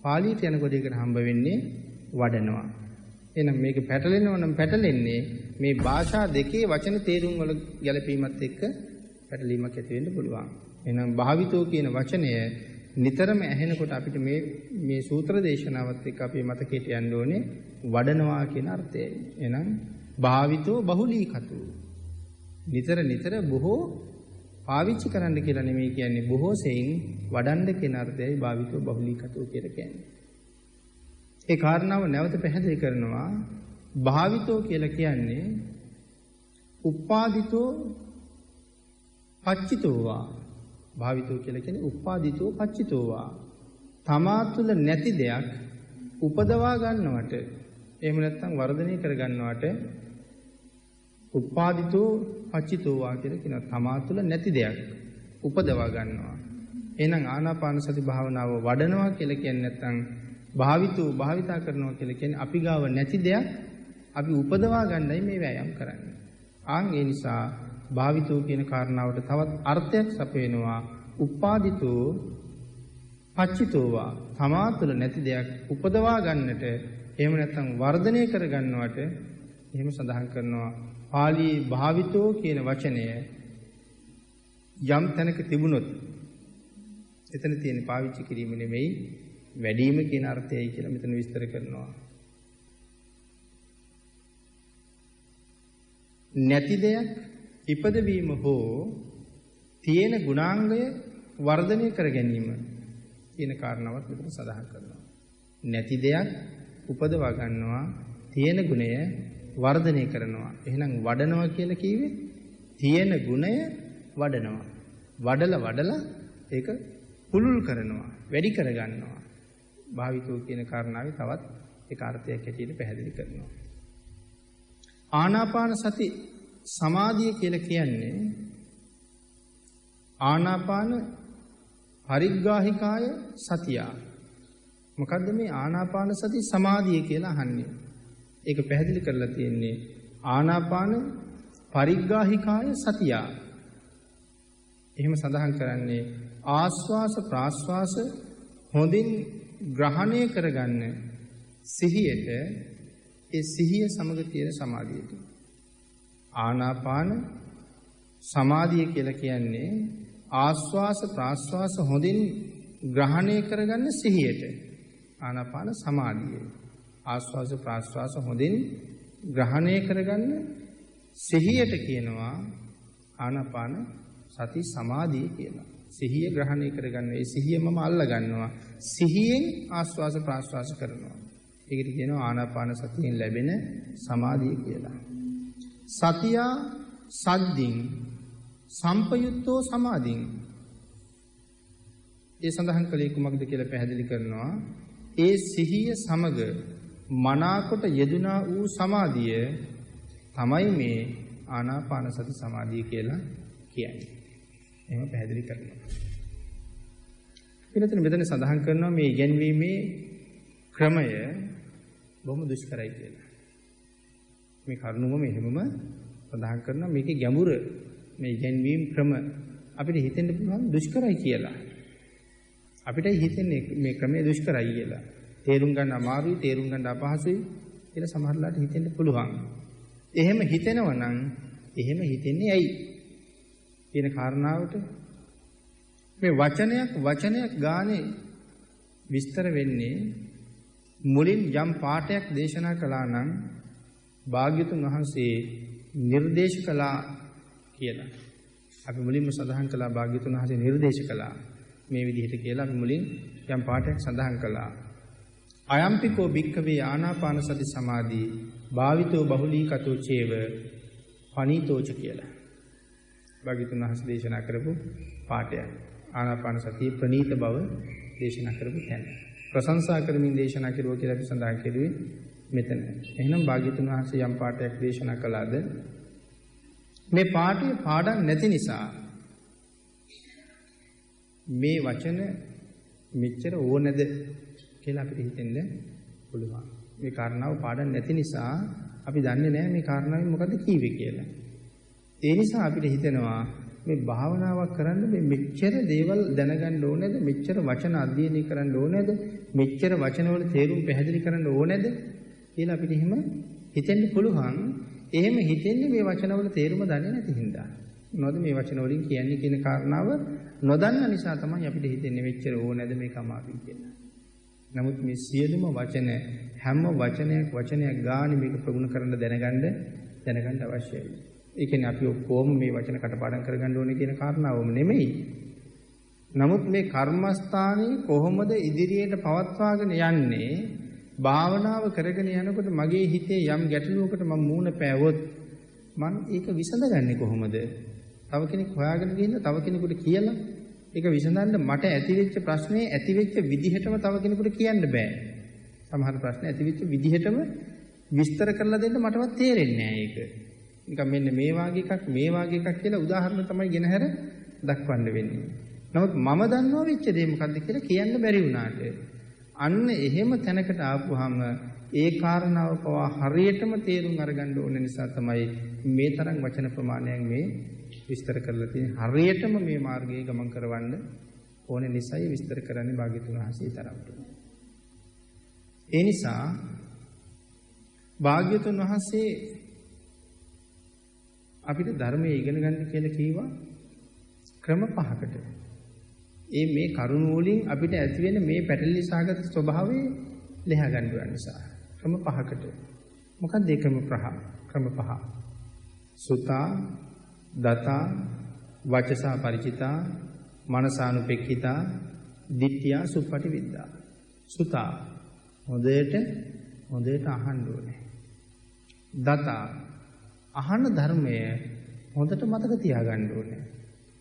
පාලියට යනකොට ඒකට හම්බ වෙන්නේ වඩනවා. එහෙනම් මේක පැටලෙනවා නම් පැටලෙන්නේ මේ භාෂා දෙකේ වචන තේරුම් වල ගැළපීමත් එක්ක පැටලීමක් ඇති වෙන්න පුළුවන්. එහෙනම් භාවිතෝ කියන වචනය නිතරම ඇහෙනකොට අපිට මේ සූත්‍ර දේශනාවත් එක්ක අපි මතකයට යන්න ඕනේ වඩනවා කියන අර්ථයයි. එහෙනම් භාවිතෝ බහුලීකතු. නිතර බොහෝ පාවිච්චි කරන්න කියලා නෙමෙයි කියන්නේ බොහෝ සෙයින් වඩන්න කියන අර්ථයයි භාවිතෝ බහුලීකතු කියලා කියන්නේ. ඒ කාරණාව නැවත පැහැදිලි කරනවා භාවිතෝ කියලා කියන්නේ උපාදිතෝ පච්චිතෝවා. භාවිතෝ කියලා කියන්නේ උපාදිතෝ පච්චිතෝවා. තමා තුළ නැති දෙයක් උපදවා ගන්නවට එහෙම නැත්නම් වර්ධනය කර ගන්නවට උපාදිතෝ පච්චිතෝවා කියලා කියනවා. තමා තුළ නැති දෙයක් උපදවා ගන්නවා. එහෙනම් ආනාපාන සති භාවනාව වඩනවා කියලා කියන්නේ නැත්නම් භාවිතා කරනවා කියලා කියන්නේ අපි ගාව නැති දෙයක් අපි උපදවා ගන්නයි මේ වෑයම් කරන්නේ. ඒ නිසා භාවිතෝ කියන කාරණාවට තවත් අර්ථයක් සපයනවා. උපාදිතෝ පච්චිතෝවා. තමා තුළ නැති දෙයක් උපදවා ගන්නට එහෙම නැත්නම් වර්ධනය කර ගන්නවට එහෙම සඳහන් කරනවා. පාලියේ භාවිතෝ කියන වචනය යම් තැනක තිබුණොත් එතන තියෙන පාවිච්චි කිරීම නෙමෙයි වැඩිම කියන අර්ථයයි කියලා මෙතන විස්තර කරනවා. නැති දෙයක් ඉපදවීම හෝ තියෙන ගුණාංගය වර්ධනය කර ගැනීම කියන කාරණාවත් මෙතන සඳහන් කරනවා. නැති දෙයක් උපදවා ගන්නවා තියෙන ගුණය වර්ධනය කරනවා. එහෙනම් වඩනවා කියලා කිව්වේ තියෙන ගුණය වඩනවා. වඩලා ඒක පුළුල් කරනවා, වැඩි කර ගන්නවා. භාවිතෝ කියන කාරණාවේ තවත් ඒක අර්ථයක් ඇටියට පැහැදිලි කරනවා. ආනාපාන සති සමාධිය කියලා කියන්නේ ආනාපාන පරිග්ගාහිකාය සතිය. මොකද්ද මේ ආනාපාන සති සමාධිය කියලා අහන්නේ? ඒක පැහැදිලි කරලා තියෙන්නේ ආනාපාන පරිග්ගාහිකාය සතිය. එහෙම සඳහන් කරන්නේ ආස්වාස ප්‍රාස්වාස හොඳින් ග්‍රහණය කරගන්න සිහියට ඒ සිහිය සමග තියෙන සමාධියට. ආනාපාන සමාධිය කියලා කියන්නේ ආස්වාස ප්‍රාස්වාස හොඳින් ග්‍රහණය කරගන්න සිහියට. ආනාපාන සමාධිය. ආස්වාස ප්‍රාස්වාස හොඳින් ග්‍රහණය කරගන්න සිහියට කියනවා ආනාපාන සති සමාධිය කියලා. සිහිය ග්‍රහණය කරගන්න. ඒ සිහිය මම අල්ල ගන්නවා. සිහියෙන් ආස්වාස ප්‍රාස්වාස කරනවා. ඒකට කියනවා ආනාපාන සතියෙන් ලැබෙන සමාධිය කියලා. සතියා සද්දින් සම්පයුත්තෝ සමාධින්. ඒ සඳහන් කළේ කුමක්ද කියලා පැහැදිලි කරනවා. ඒ සිහිය සමග මනාකොට යෙදුනා වූ සමාධිය තමයි මේ ආනාපාන සති සමාධිය කියලා කියන්නේ. එහෙම පැහැදිලි කරනවා. ඊළඟට මෙතන සඳහන් කරනවා මේ ඉගෙනීමේ ක්‍රමය බොහොම දුෂ්කරයි කියලා. මේ කරුණුම මෙහෙමම සඳහන් කරනවා මේකේ ගැඹුර මේ ඉගෙනීම් ක්‍රම අපිට හිතෙන්න පුළුවන් දුෂ්කරයි කියලා. අපිට හිතෙන්නේ මේ ක්‍රමය දුෂ්කරයි කියලා. තේරුම් ගන්න අමාරුයි, තේරුම් ගන්න අපහසුයි කියලා සමහරලාට හිතෙන්න පුළුවන්. එහෙම හිතෙනවා නම් එහෙම හිතෙන්නේ ඇයි කියන කාරණාවට මේ වචනයක් ගානේ විස්තර වෙන්නේ මුලින් යම් පාඩයක් දේශනා කළා නම් භාග්‍යතුන් වහන්සේ නිර්දේශ කළා කියලා. අපි මුලින්ම සඳහන් කළා භාග්‍යතුන් වහන්සේ නිර්දේශ කළා මේ විදිහට කියලා අපි මුලින් යම් පාඩයක් සඳහන් කළා. අයම්පිකෝ භික්ඛවේ ආනාපාන සති සමාධි භාවිතෝ බහුලීකතෝ චේව පනීතෝච කියලා. භාග්‍යතුන් වහන්සේ දේශනා කරපු පාඩයක්. ආනාපාන සතිය ප්‍රණීත බව දේශනා කරපු තැන. ප්‍රශංසා කරමින් දේශනා කරුවා කියලා අපි සඳහන් කරුවේ මෙතන. එහෙනම් භාග්‍යතුන් වහන්සේ යම් පාඩයක් දේශනා කළාද මේ පාඩේ පාඩම් නැති නිසා මේ වචන මෙච්චර ඕනද කියලා අපිට හිතෙන්න පුළුවන්. මේ කාරණාව පාඩම් නැති නිසා අපි දන්නේ නැහැ මේ කාරණාවෙන් මොකද්ද කියවේ කියලා. ඒ නිසා අපිට හිතෙනවා මේ භාවනාවක් කරන්න මේ මෙච්චර දේවල් දැනගන්න ඕනේද? මෙච්චර වචන අධ්‍යයනය කරන්න ඕනේද? මෙච්චර වචනවල තේරුම් පැහැදිලි කරන්න ඕනේද කියලා අපිට එහෙම හිතෙන්න පුළුවන්. එහෙම හිතෙන්නේ මේ වචනවල තේරුම දන්නේ නැති හින්දා. මොනවද මේ වචන වලින් කියන්නේ කියන කාරණාව නොදන්න නිසා තමයි අපිට හිතෙන්නේ මෙච්චර ඕනෑද මේක අමාරුයි කියලා. නමුත් මේ සියලුම වචන හැම වචනයක් ගානේ මේක ප්‍රගුණ කරන්න දැනගන්න අවශ්‍යයි. ඒ කියන්නේ අපි ඔක්කොම මේ වචන කටපාඩම් කරගන්න ඕනේ කියන කාරණාවම නෙමෙයි. නමුත් මේ කර්මස්ථානේ කොහොමද ඉදිරියට පවත්වාගෙන යන්නේ? භාවනාව කරගෙන යනකොට මගේ හිතේ යම් ගැටලුවකට මම මූණ පෑවොත් මම ඒක විසඳගන්නේ කොහොමද? තව කෙනෙක් හොයාගෙන ගිහින් තව කෙනෙකුට කියලා ඒක විසඳන්න මට ඇතිවෙච්ච ප්‍රශ්නේ ඇතිවෙච්ච විදිහටම තව කෙනෙකුට කියන්න බෑ. සමහර ප්‍රශ්න ඇතිවෙච්ච විදිහටම විස්තර කරලා දෙන්න මටවත් තේරෙන්නේ නෑ ඒක. නිකන් මෙන්න මේ වාගේ එකක් කියලා උදාහරණ තමයි ගෙනහැර දක්වන්න වෙන්නේ. නමුත් මම දන්නවා වෙච්ච දේ මොකද්ද කියලා කියන්න බැරි වුණාට අන්න එහෙම තැනකට ආපුවාම ඒ කාරණාව පවා හරියටම තේරුම් අරගන්න ඕන නිසා තමයි මේ තරම් වචන ප්‍රමාණයක් මේ විස්තර කරලා තියෙන්නේ. හරියටම මේ මාර්ගයේ ගමන් කරවන්න ඕන නිසායි විස්තර කරන්නේ භාග්‍යතුන් වහන්සේ තරමට. ඒ නිසා භාග්‍යතුන් වහන්සේ අපිට ධර්මයේ ඉගෙන ගන්න කියලා කීවා ක්‍රම පහකට. මේ කරුණ වලින් අපිට ඇති වෙන මේ පැටලී සාගත ස්වභාවය ලෙහා ගන්න නිසා ක්‍රම පහකට. මොකක්ද ඒ ක්‍රම පහ? සුතා, දතා, වචසා පරිචිතා, මනසානුපෙක්ඛිතා, දිට්ඨියා සුප්පටිවිද්දා. සුතා හොඳට අහන්න ඕනේ. දතා අහන ධර්මය හොඳට මතක තියාගන්න ඕනේ.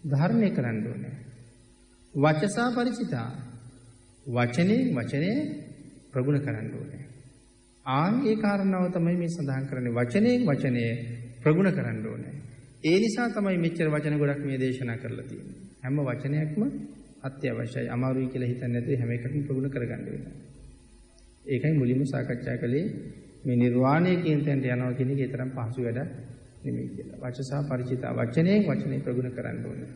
ධාරණය කරන්න ඕනේ. වචසා පරිචිතා වචනේ ප්‍රගුණ කරන්න ඕනේ. ඒ කාරණාව තමයි මේ සඳහන් කරන්නේ. වචනේ ප්‍රගුණ කරන්න ඕනේ. ඒ නිසා තමයි මෙච්චර වචන ගොඩක් මේ දේශනා කරලා තියෙන්නේ. හැම වචනයක්ම අත්‍යවශ්‍යයි. අමාරුයි කියලා හිතන්නේ නැතුව හැම එකක්ම ප්‍රගුණ කරගන්න වෙනවා. ඒකයි මුලින්ම සාකච්ඡා කළේ මේ නිර්වාණය කියන තැනට යනවා කියන එක තරම් පහසු වැඩක් නෙමෙයි කියලා. වචසා පරිචිතා වචනේ ප්‍රගුණ කරන්න ඕනේ.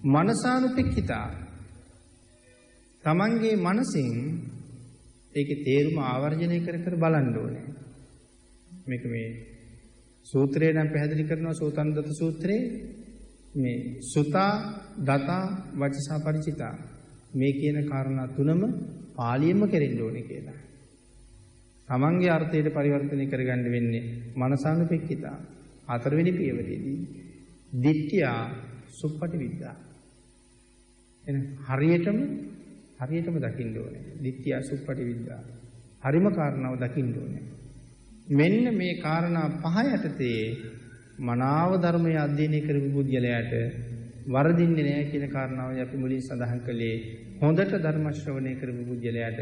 මනසානුපෙක්ඛිතා තමන්ගේ මනසින් ඒකේ තේරුම ආවර්ජනය කර බලන්න ඕනේ. මේක මේ සූත්‍රය නම් පැහැදිලි කරනවා සෝතන්දත සූත්‍රයේ මේ සුතා දතා වචසා පරිචිතා මේ කියන කාරණා තුනම පාලියෙම කෙරෙන්න ඕනේ කියලා. තමන්ගේ අර්ථයට පරිවර්තනය කරගන්න වෙන්නේ මනසානුපෙක්ඛිතා හතරවෙනි පියවරේදී. දිට්ඨියා සුප්පටිවිද්දා එන හරියටම දකින්න ඕනේ. දිට්ඨියා සුප්පටිවිද්දා හරිම කාරණාව දකින්න ඕනේ. මෙන්න මේ කාරණා පහ යටතේ මනාව ධර්මය අධ්‍යයනය කරපු පුද්ගලයාට වරදින්නේ නැහැ කියන කාරණාවයි අපි මුලින් සඳහන් කළේ. හොඳට ධර්ම ශ්‍රවණය කරපු පුද්ගලයාට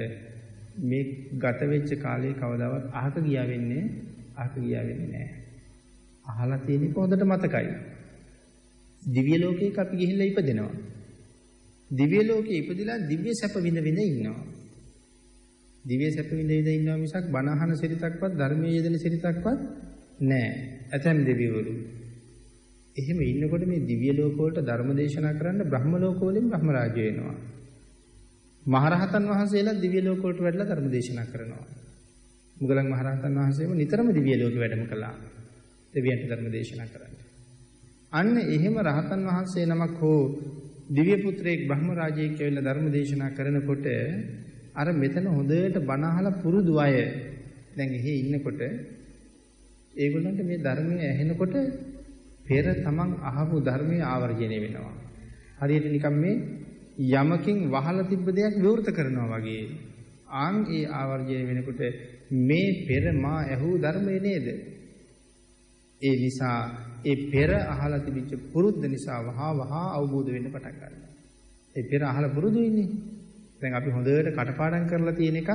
මේ ගත වෙච්ච කාලේ කවදාවත් අහක ගියා වෙන්නේ නැහැ. අහලා තියෙනක හොඳට මතකයි. දිව්‍ය ලෝකයක අපි ගිහිල්ලා ඉපදෙනවා. දිව්‍ය ලෝකේ ඉපදිලා දිව්‍ය සැප විඳ ඉන්නවා. දිව්‍ය සැප විඳ ඉන්නවා මිසක් බණ අහන සිරිතක්වත් ධර්මයේ යෙදෙන සිරිතක්වත් නැහැ. ඇතැම් දෙවිවරු එහෙම ඉන්නකොට මේ දිව්‍ය ලෝක වලට ධර්ම දේශනා කරන්න බ්‍රහ්ම ලෝක වලින් බ්‍රහ්ම රාජ්‍ය වෙනවා. මහරහතන් වහන්සේලා දිව්‍ය ලෝක වලට වැඩලා ධර්ම දේශනා කරනවා. මුගලන් මහරහතන් වහන්සේම නිතරම දිව්‍ය ලෝකෙ වැඩම කළා. දෙවියන්ට ධර්ම දේශනා කරන්න. අන්න එහෙම රහතන් වහන්සේ නමක් හෝ දිව්‍ය පුත්‍රයෙක් බ්‍රහ්ම රාජයෙක් කියලා ධර්ම දේශනා කරනකොට අර මෙතන හොඳට බණ අහලා පුරුදු අය දැන් එහෙ ඉන්නකොට ඒගොල්ලන්ට මේ ධර්මය ඇහෙනකොට පෙර තමන් අහපු ධර්මයේ ආවර්ජනය වෙනවා. හරියට නිකන් මේ යමකින් වහලා තිබ්බ දෙයක් විවෘත කරනවා වගේ. ඒ ආවර්ජනය වෙනකොට මේ පෙර මා ඇහූ ධර්මය නේද? ඒ නිසා ඒ පෙර අහලා තිබිච්ච පුරුද්ද නිසා වහා අවබෝධ වෙන්න පටන් ගන්නවා. ඒ පෙර අහලා පුරුදු වෙන්නේ. දැන් අපි හොඳට කටපාඩම් කරලා තියෙන එක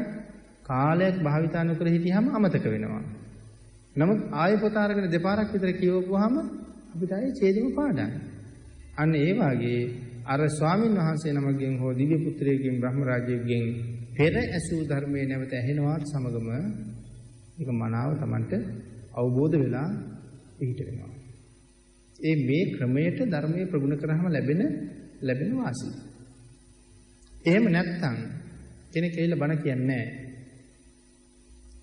කාලයක් භාවිතා නොකර හිටියාම අමතක වෙනවා. නමුත් ආයෙ පොත අරගෙන දෙපාරක් විතර කියවපුවාම අපිට ආයේ ඡේදෙම පාඩම්. අන්න ඒ වාගේ අර ස්වාමින් වහන්සේ නමකින් හෝ දිව්‍ය පුත්‍රයෙක්ගෙන් බ්‍රහ්ම රාජයෙක්ගෙන් පෙර ඇසූ ධර්මයේ නැවත ඇහෙනවත් සමගම ඒක මනාව Tamanට අවබෝධ වෙලා පිහිට වෙනවා. මේ ක්‍රමයට ධර්මයේ ප්‍රගුණ කරාම ලැබෙන වාසිය. එහෙම නැත්නම් කෙනෙක් ඇවිල්ලා බණ කියන්නේ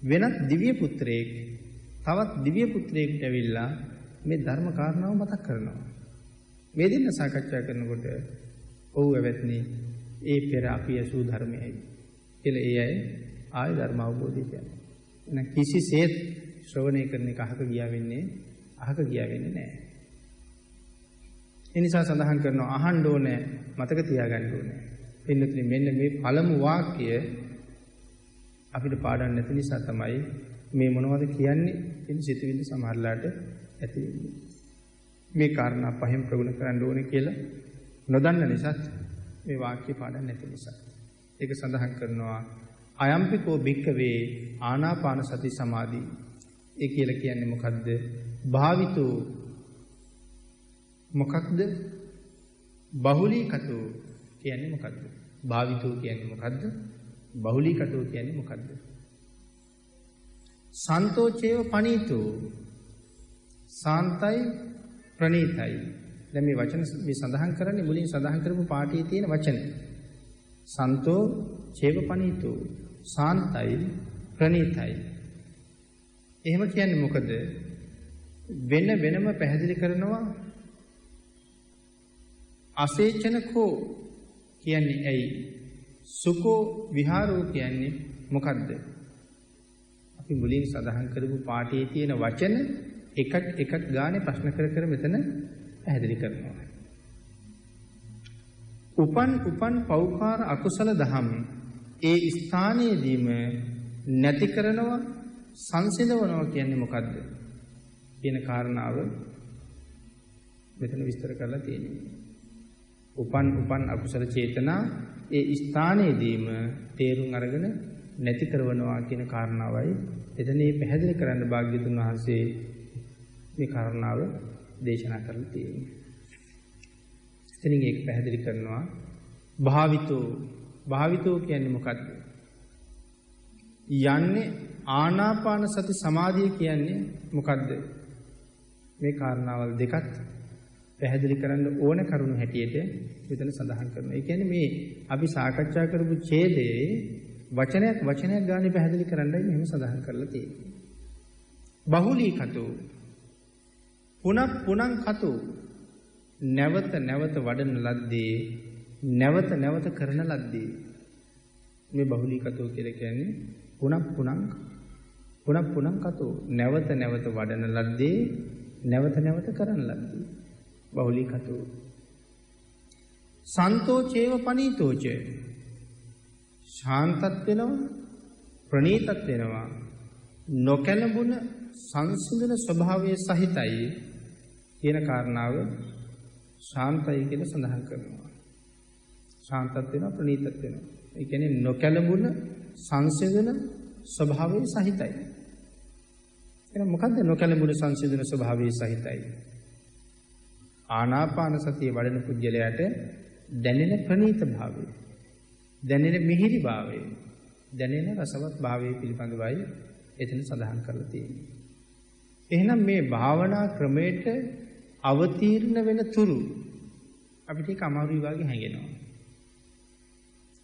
වෙනත් දිව්‍ය පුත්‍රයෙක් තවත් දිව්‍ය පුත්‍රයෙකුට ඇවිල්ලා මේ ධර්ම කාරණාව මතක් කරනවා. මේ දෙන්න සාකච්ඡා කරනකොට ඔව් ඇවැත්නි ඒ පෙර අපි ඇසූ ධර්මයයි කියලා ඒ අය ආය ධර්ම අවබෝධය කියන්නේ. එහෙනම් කිසිසේත් ශ්‍රවණය කරන එක අහක ගියා වෙන්නේ නැහැ. ඒ නිසා සඳහන් කරනවා අහන්න ඕනේ මතක තියාගන්න ඕනේ. පින්නතුනි මෙන්න මේ පළමු වාක්‍ය අපිට පාඩම් නැති නිසා තමයි මේ මොනවද කියන්නේ කියන සිතුවිලි සමහරලාට ඇති වෙන්නේ. මේ කාරණා පහෙන් ප්‍රගුණ කරන්න ඕනේ කියලා නොදන්න නිසාත් මේ වාක්‍ය පාඩම් නැති නිසා. ඒක සඳහන් කරනවා අයම්පිකෝ භික්ඛවේ ආනාපාන සති සමාධි. ඒ කියලා කියන්නේ මොකද්ද? භාවිතෝ මොකක්ද? බහුලීකතෝ කියන්නේ මොකද්ද? භාවිතෝ කියන්නේ මොකද්ද? බහුලීකතෝ කියන්නේ මොකද්ද? සන්තෝචේව පනීතෝ සාන්තයි ප්‍රණීතයි. දැන් මේ වචන මේ සඳහන් කරන්නේ මුලින් සඳහන් කරපු පාඨයේ තියෙන වචන. සන්තෝ චේව පනීතෝ සාන්තයි ප්‍රණීතයි. එහෙම කියන්නේ මොකද? වෙනම පැහැදිලි කරනවා අසේචනකෝ කියන්නේ ඇයි? සුකෝ විහාරෝ කියන්නේ මොකද්ද? අපි මුලින් සඳහන් කරපු පාඨයේ තියෙන වචන එකක් ගානේ ප්‍රශ්න කර මෙතන පැහැදිලි කරනවා. උපන් පෞකාර අකුසල දහම් ඒ ස්ථානයේදීම නැති කරනවා සංසිඳවනවා කියන්නේ මොකද්ද කියන කාරණාව මෙතන විස්තර කරලා තියෙනවා. උපන් අකුසල චේතනා ඒ ස්ථානයේදීම තේරුම් අරගෙන නැති කරනවා කියන කාරණාවයි එතන මේ පැහැදිලි කරන්න භාග්‍යතුන් වහන්සේ මේ කාරණාව දේශනා කරලා තියෙනවා. එතනින් ඒක පැහැදිලි කරනවා භාවිතෝ කියන්නේ මොකද්ද? යන්නේ ආනාපාන සති සමාධිය කියන්නේ මොකද්ද? මේ කාරණාවල් දෙකත් පැහැදිලි කරන්න ඕන කරුණු හැටියට මෙතන සඳහන් කරනවා. ඒ කියන්නේ මේ අපි සාකච්ඡා කරපු ඡේදයේ වචනයක් ගානේ පැහැදිලි කරන්නයි මෙහෙම සඳහන් කරලා තියෙන්නේ. බහුලීකතෝ පුනං කතෝ නැවත වඩන ලද්දේ නැවත කරන ලද්දේ මේ බහුලීකතෝ කියලා කියන්නේ පුනං කතෝ නැවත වඩන ලද්දේ නැවත කරන ලද්දේ බහුලීකතෝ. සන්තෝචේව පනීතෝච ශාන්තත් වෙනවා ප්‍රණීතත් වෙනවා නොකැළඹුණ සංසිඳන ස්වභාවයේ සහිතයි කියන කාරණාව ශාන්තයි කියලා සඳහන් කරනවා. ශාන්තත් වෙනවා ප්‍රණීතත් වෙනවා. ඒ කියන්නේ නොකැළඹුණ සංසිඳන ස්වභාවයේ සහිතයි. එහෙනම් මොකද්ද නොකැළඹුණ සංසිඳන ස්වභාවයේ සහිතයි? ආනාපාන සතිය වඩන පුජ්‍යලයට දැනෙන ප්‍රණීත භාවය, දැනෙන මිහිරි භාවය, දැනෙන රසවත් භාවය පිළිබඳවයි එතන සඳහන් කරලා තියෙන්නේ. එහෙනම් මේ භාවනා ක්‍රමයට අවතීර්ණ වෙන තුරු අපිට ඒක අමාරුයි වගේ හැඟෙනවා.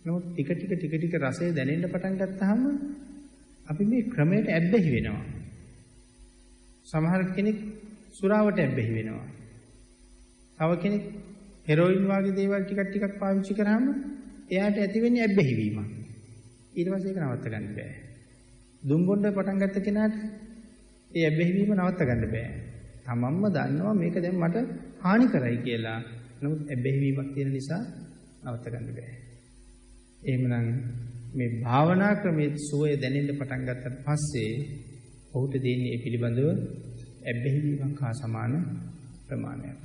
නමුත් ටික රසය දැනෙන්න පටන් ගත්තාම අපි මේ ක්‍රමයට ඇබ්බැහි වෙනවා. සමහර කෙනෙක් සුරාවට ඇබ්බැහි වෙනවා. තව කෙනෙක් හෙරොයින් වගේ දේවල් ටිකක් පාවිච්චි කරාම එයාට ඇති වෙන්නේ ඇබ්බැහි වීමක්. ඊට පස්සේ ඒක නවත්ත ගන්න බෑ. දුම් බොන්න පටන් ගත්ත කෙනාට ඒ ඇබ්බැහි වීම නවත්ත ගන්න බෑ. තමන්ම දන්නවා මේක දැන් මට හානි කරයි කියලා. නමුත් ඇබ්බැහි වීමක් තියෙන නිසා නවත්ත ගන්න බෑ. එහෙමනම් මේ භාවනා ක්‍රමයේ සුවය දැනෙන්න පටන් ගත්තට පස්සේ ඔහුට දෙන්නේ ඒ පිළිබඳව ඇබ්බැහි වීමක් හා සමාන ප්‍රමාණයක්.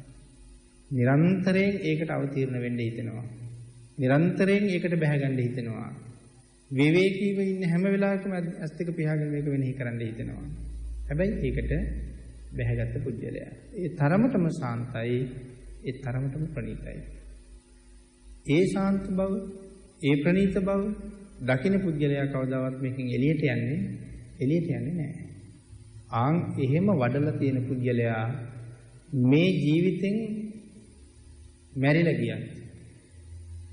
නිරන්තරයෙන් ඒකට අවතීර්ණ වෙන්න හිතෙනවා. නිරන්තරයෙන් ඒකට බැහැ ගන්න හිතෙනවා. විවේකීව ඉන්න හැම වෙලාවකම ඇස් දෙක පියාගෙන මේක වෙනෙහි කරන්න හිතෙනවා. හැබැයි ඒකට බැහැගත් පුජ්‍යලයා. ඒ තරමටම සාන්තයි, ඒ තරමටම ප්‍රණීතයි. ඒ ශාන්ත බව, ඒ ප්‍රණීත බව දකින්න පුජ්‍යලයා කවදාවත් මේකෙන් එළියට යන්නේ නැහැ. එහෙම වඩලා තියෙන පුජ්‍යලයා මේ ජීවිතෙන් මැරිලා ගියත්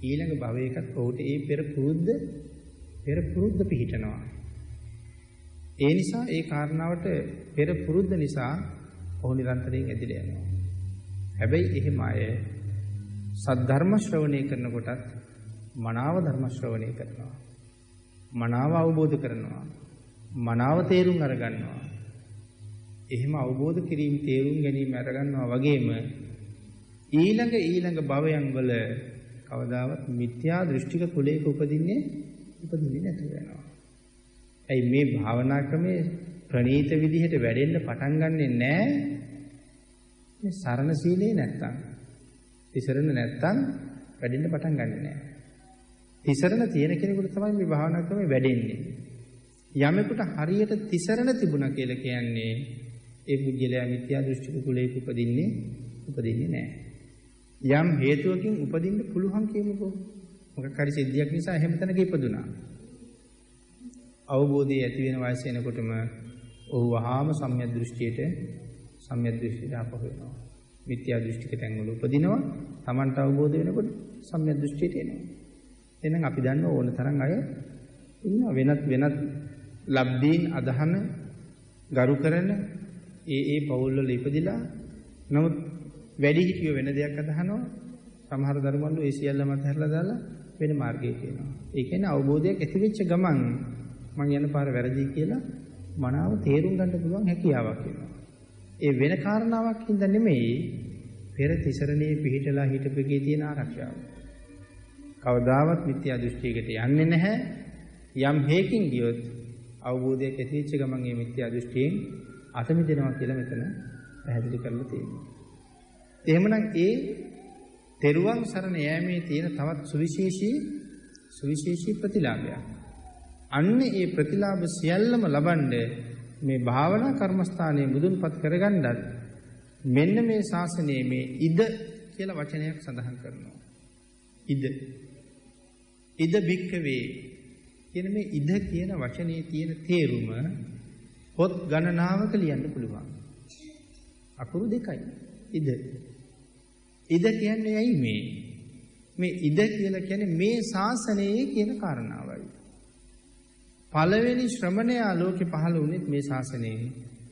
ඊළඟ භවයකත් ඔහුට ඒ පෙර පුරුද්ද පිහිටනවා. ඒ නිසා ඒ කාරණාවට පෙර පුරුද්ද නිසා ඔහු නිරන්තරයෙන් ඇදිලා යනවා. හැබැයි එහෙම අය සද්ධර්ම ශ්‍රවණය කරනකොටත් මනාව ධර්ම ශ්‍රවණය කරනවා. මනාව අවබෝධ කරනවා. මනාව තේරුම් අරගන්නවා. එහෙම අවබෝධ කිරීම තේරුම් ගැනීම අරගන්නවා වගේම ඊළඟ භවයන් වල කවදාවත් මිත්‍යා දෘෂ්ටික කුලයක උපදින්නේ නැතුව යනවා. ඇයි මේ භාවනා ක්‍රමේ ප්‍රණීත විදිහට වැඩෙන්න පටන් ගන්නෙ නැහැ මේ සරණ සීලේ නැත්තම්. තිසරණ නැත්තම් වැඩෙන්න පටන් ගන්නෙ නැහැ. තිසරණ තියෙන කෙනෙකුට තමයි මේ භාවනා ක්‍රමේ වැඩෙන්නේ. යමෙකුට හරියට තිසරණ තිබුණා කියලා කියන්නේ ඒ පුද්ගලයා මිත්‍යා දෘෂ්ටික කුලයක උපදින්නේ නැහැ. යම් හේතුවකින් උපදින්න පුළුවන් කියමුකෝ. මොකක් හරි සිද්ධියක් නිසා එහෙම තැනක ඉපදුනා. අවබෝධය ඇති වෙන වයස එනකොටම ඔහු වහාම සම්‍යක් දෘෂ්ටියට ආපහු වෙනවා. මිත්‍යා දෘෂ්ටික තැන්වල උපදිනවා. Tamanට අවබෝධ වෙනකොට සම්‍යක් දෘෂ්ටියට එනවා. එහෙනම් අපි දන්න ඕන තරම් අය ඉන්නවා වෙනත් ලබ්ධීන් අදහන ගරු කරන ඒ පවුල් වල ඉපදිලා නමුත් වැඩි හිටියෝ වෙන දෙයක් අදහනවා. සමහර ධර්මවල ඒ සියල්ලම අතහැරලා දාලා වෙන මාර්ගයක යනවා. ඒ කියන්නේ අවබෝධයක් ඇති වෙච්ච ගමන් මං යන පාර වැරදි කියලා මනාව තේරුම් ගන්න පුළුවන් හැකියාවක් වෙනවා. ඒ වෙන කාරණාවක් හින්දා නෙමෙයි පෙර තිසරණේ පිහිටලා හිටපෙකේ තියෙන ආරක්ෂාව. කවදාවත් මිත්‍යා දෘෂ්ටියකට යන්නේ නැහැ. යම් හේකින් ගියොත් අවබෝධයක් ඇති වෙච්ච ගමන් මේ මිත්‍යා දෘෂ්ටියෙන් අත මිදෙනවා කියලා මෙතන පැහැදිලි කරලා තියෙනවා. එහෙමනම් ඒ තෙරුවන් සරණ යෑමේ තියෙන තවත් සුවිශේෂී ප්‍රතිලාභයක්. අන්න ඒ ප්‍රතිලාභ සියල්ලම ලබන්න මේ භාවනා කර්මස්ථානයේ මුදුන්පත් කරගන්නත් මෙන්න මේ ශාසනයේ මේ ඉද කියලා වචනයක් සඳහන් කරනවා. ඉද භික්ඛවේ කියන මේ ඉද කියන වචනේ තියෙන තේරුම පොත් ගණනාවක ලියන්න පුළුවන්. අකුරු දෙකයි. ඉද කියන්නේ ඇයි මේ ඉද කියලා කියන්නේ මේ ශාසනයේ කියන කාරණාවයි. පළවෙනි ශ්‍රමණයා ලෝකේ පහළ වුණෙත් මේ ශාසනයේ.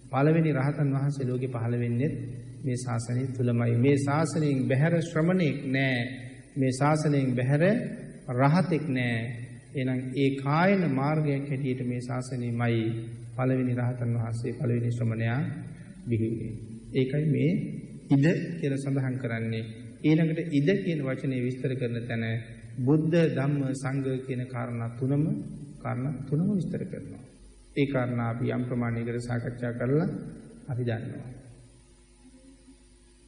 පළවෙනි රහතන් වහන්සේ ලෝකේ පහළ වෙන්නෙත් මේ ශාසනය තුලමයි. මේ ශාසනයෙන් බැහැර ශ්‍රමණෙක් නැහැ. මේ ශාසනයෙන් බැහැර රහතෙක් නැහැ. එහෙනම් ඒ කායන මාර්ගයක් හැටියට මේ ශාසනයමයි පළවෙනි රහතන් වහන්සේ පළවෙනි ශ්‍රමණයා බිහි වුණේ. ඒකයි මේ ඉද කියලා සඳහන් කරන්නේ. ඊළඟට ඉද කියන වචනේ විස්තර කරන තැන බුද්ධ ධම්ම සංඝ කියන කාරණා තුනම විස්තර කරනවා. ඒ කාරණා අපි යම් ප්‍රමාණයකට සාකච්ඡා කරලා අපි දන්නවා.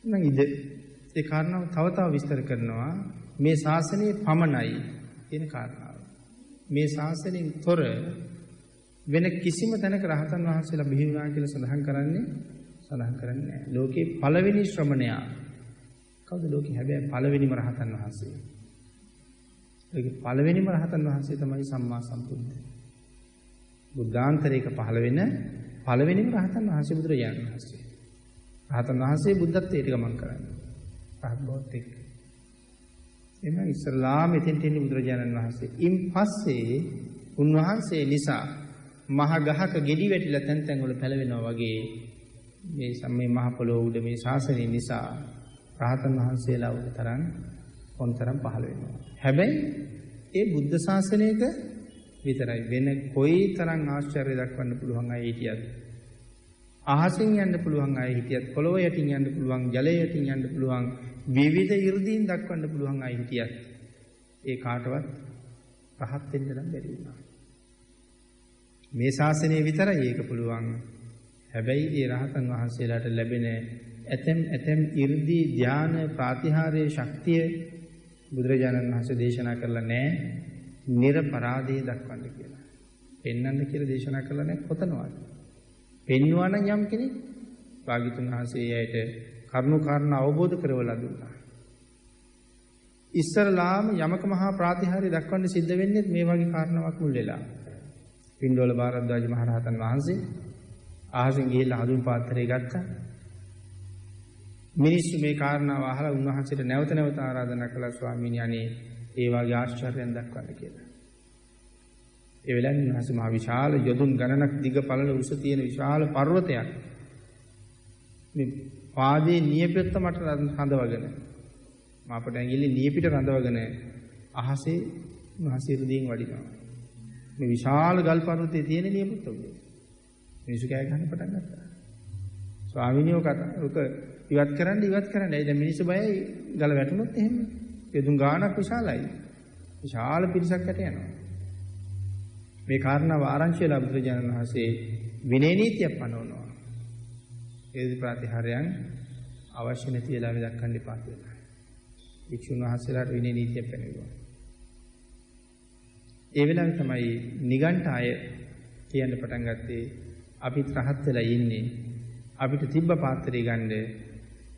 නම් ඉද ඒ කාරණාව තව විස්තර කරනවා මේ ශාසනයේ පමණයි කියන කාරණාව. මේ ශාසනයෙන් තොර වෙන කිසිම තැනක රහතන් වහන්සේලා බිහි වුණා කියලා සඳහන් කරන්නේ නැහැ. ලෝකේ පළවෙනි ශ්‍රමණයා කවුද ලෝකේ හැබැයි පළවෙනිම රහතන් වහන්සේ? ලෝකේ පළවෙනිම රහතන් වහන්සේ තමයි සම්මා සම්බුද්ධ. බුද්ධාන්තරයක පහළ වෙන පළවෙනිම රහතන් වහන්සේ බුදුරජාණන් වහන්සේ. රහතන් වහන්සේ බුද්ධත්වයට ගමන් කරන්නේ. රහත් බවත් එක්ක. එනම් ඉස්ලාම මෙතෙන්ට එන්නේ බුදුරජාණන් වහන්සේ. ඉන් පස්සේ උන්වහන්සේ නිසා මහ ගහක ගෙඩි වැටිලා තැන් වල පැලවෙනවා වගේ මේ මහ පොළොව උඩ මේ ශාසනය නිසා රහතන් වහන්සේලා කොන්තරම් පහළ වෙනවා. හැබැයි ඒ බුද්ධ ශාසනයක විතරයි. වෙන කොයි තරම් ආශ්චර්ය දක්වන්න පුළුවන් අය හිටියත්, අහසින් යන්න පුළුවන් අය හිටියත්, පොළොව යටින් යන්න පුළුවන්, ජලය යටින් යන්න පුළුවන්, විවිධ 이르දීන් දක්වන්න පුළුවන් අය හිටියත් ඒ කාටවත් රහත් වෙන්න නම් බැරි වුණා. මේ ශාසනය විතරයි ඒක පුළුවන්. හැබැයි ඒ රහතන් වහන්සේලාට ලැබෙන ඇතැම් 이르දී ධාන ප්‍රාතිහාර්ය ශක්තිය බුදුරජාණන් වහන්සේ දේශනා කරලා නැහැ. නිර්පරාදේ දක්වන්න කියලා. පෙන්වන්න කියලා දේශනා කරලා නැහැ කොතනවත්. පෙන්වනවා නම් යම් කෙනෙක් භාග්‍යතුන් වහන්සේ ඇයට කරුණු කාරණා අවබෝධ කරවලා දුන්නා. ඉස්සරලාම යමක මහා ප්‍රාතිහාර්ය දක්වන්න සිද්ධ වෙන්නේ මේ වගේ කාරණාවක් මුල් වෙලා. පින්ඩෝල භාරද්වාජ මහ රහතන් වහන්සේ අහසින් ගිහිල්ලා හඳුන් පාත්‍රය ගත්තා. මිනිස්සු මේ කාරණාව අහලා උන්වහන්සේට නැවත ආරාධනා කළා ස්වාමීනි අනේ ඒ වගේ ආශ්චර්යයන් දක්වන්න කියලා. ඒ වෙලාවේ උන්වහන්සේ මහ විශාල යොදුන් ගණනක් දිග පළල උස තියෙන විශාල පර්වතයක් මේ පාදයේ නියපෙත්ත මට රඳවගෙන මාපට ඇඟිලි නියපිට රඳවගෙන අහසේ මහසී රුධියෙන් වඩිනවා. මේ විශාල ගල් පර්වතයේ තියෙන නියපොත්ත උඩ. මිනිස්සු කෑ ගහන්න පටන් ගත්තා. ස්වාමීනියෝ ඔක ඉවත් කරන්න. ඒ දැන් මිනිස්සු බයයි ගල වැටුනොත් එහෙම. යදුන් ගානක් විශාලයි. විශාල පිරිසක් යට යනවා. මේ කාරණාව ආරංචි වෙලා බුදුරජාණන් වහන්සේ විනය නීතියක් පනවනවා. ඒ ප්‍රතිහාරයන් අවශ්‍ය නැති වෙලාවෙ දක්වන්න එපා කියලා. වික්ෂුන් වහන්සේලාට විනය නීතියක් පැනවුවා. ඒ වෙලාවේ තමයි නිගණ්ඨාය කියන්න පටන් ගත්තේ අපිත් රහත් වෙලා ඉන්නේ. අපිට තිබ්බ පාත්‍රය ගන්න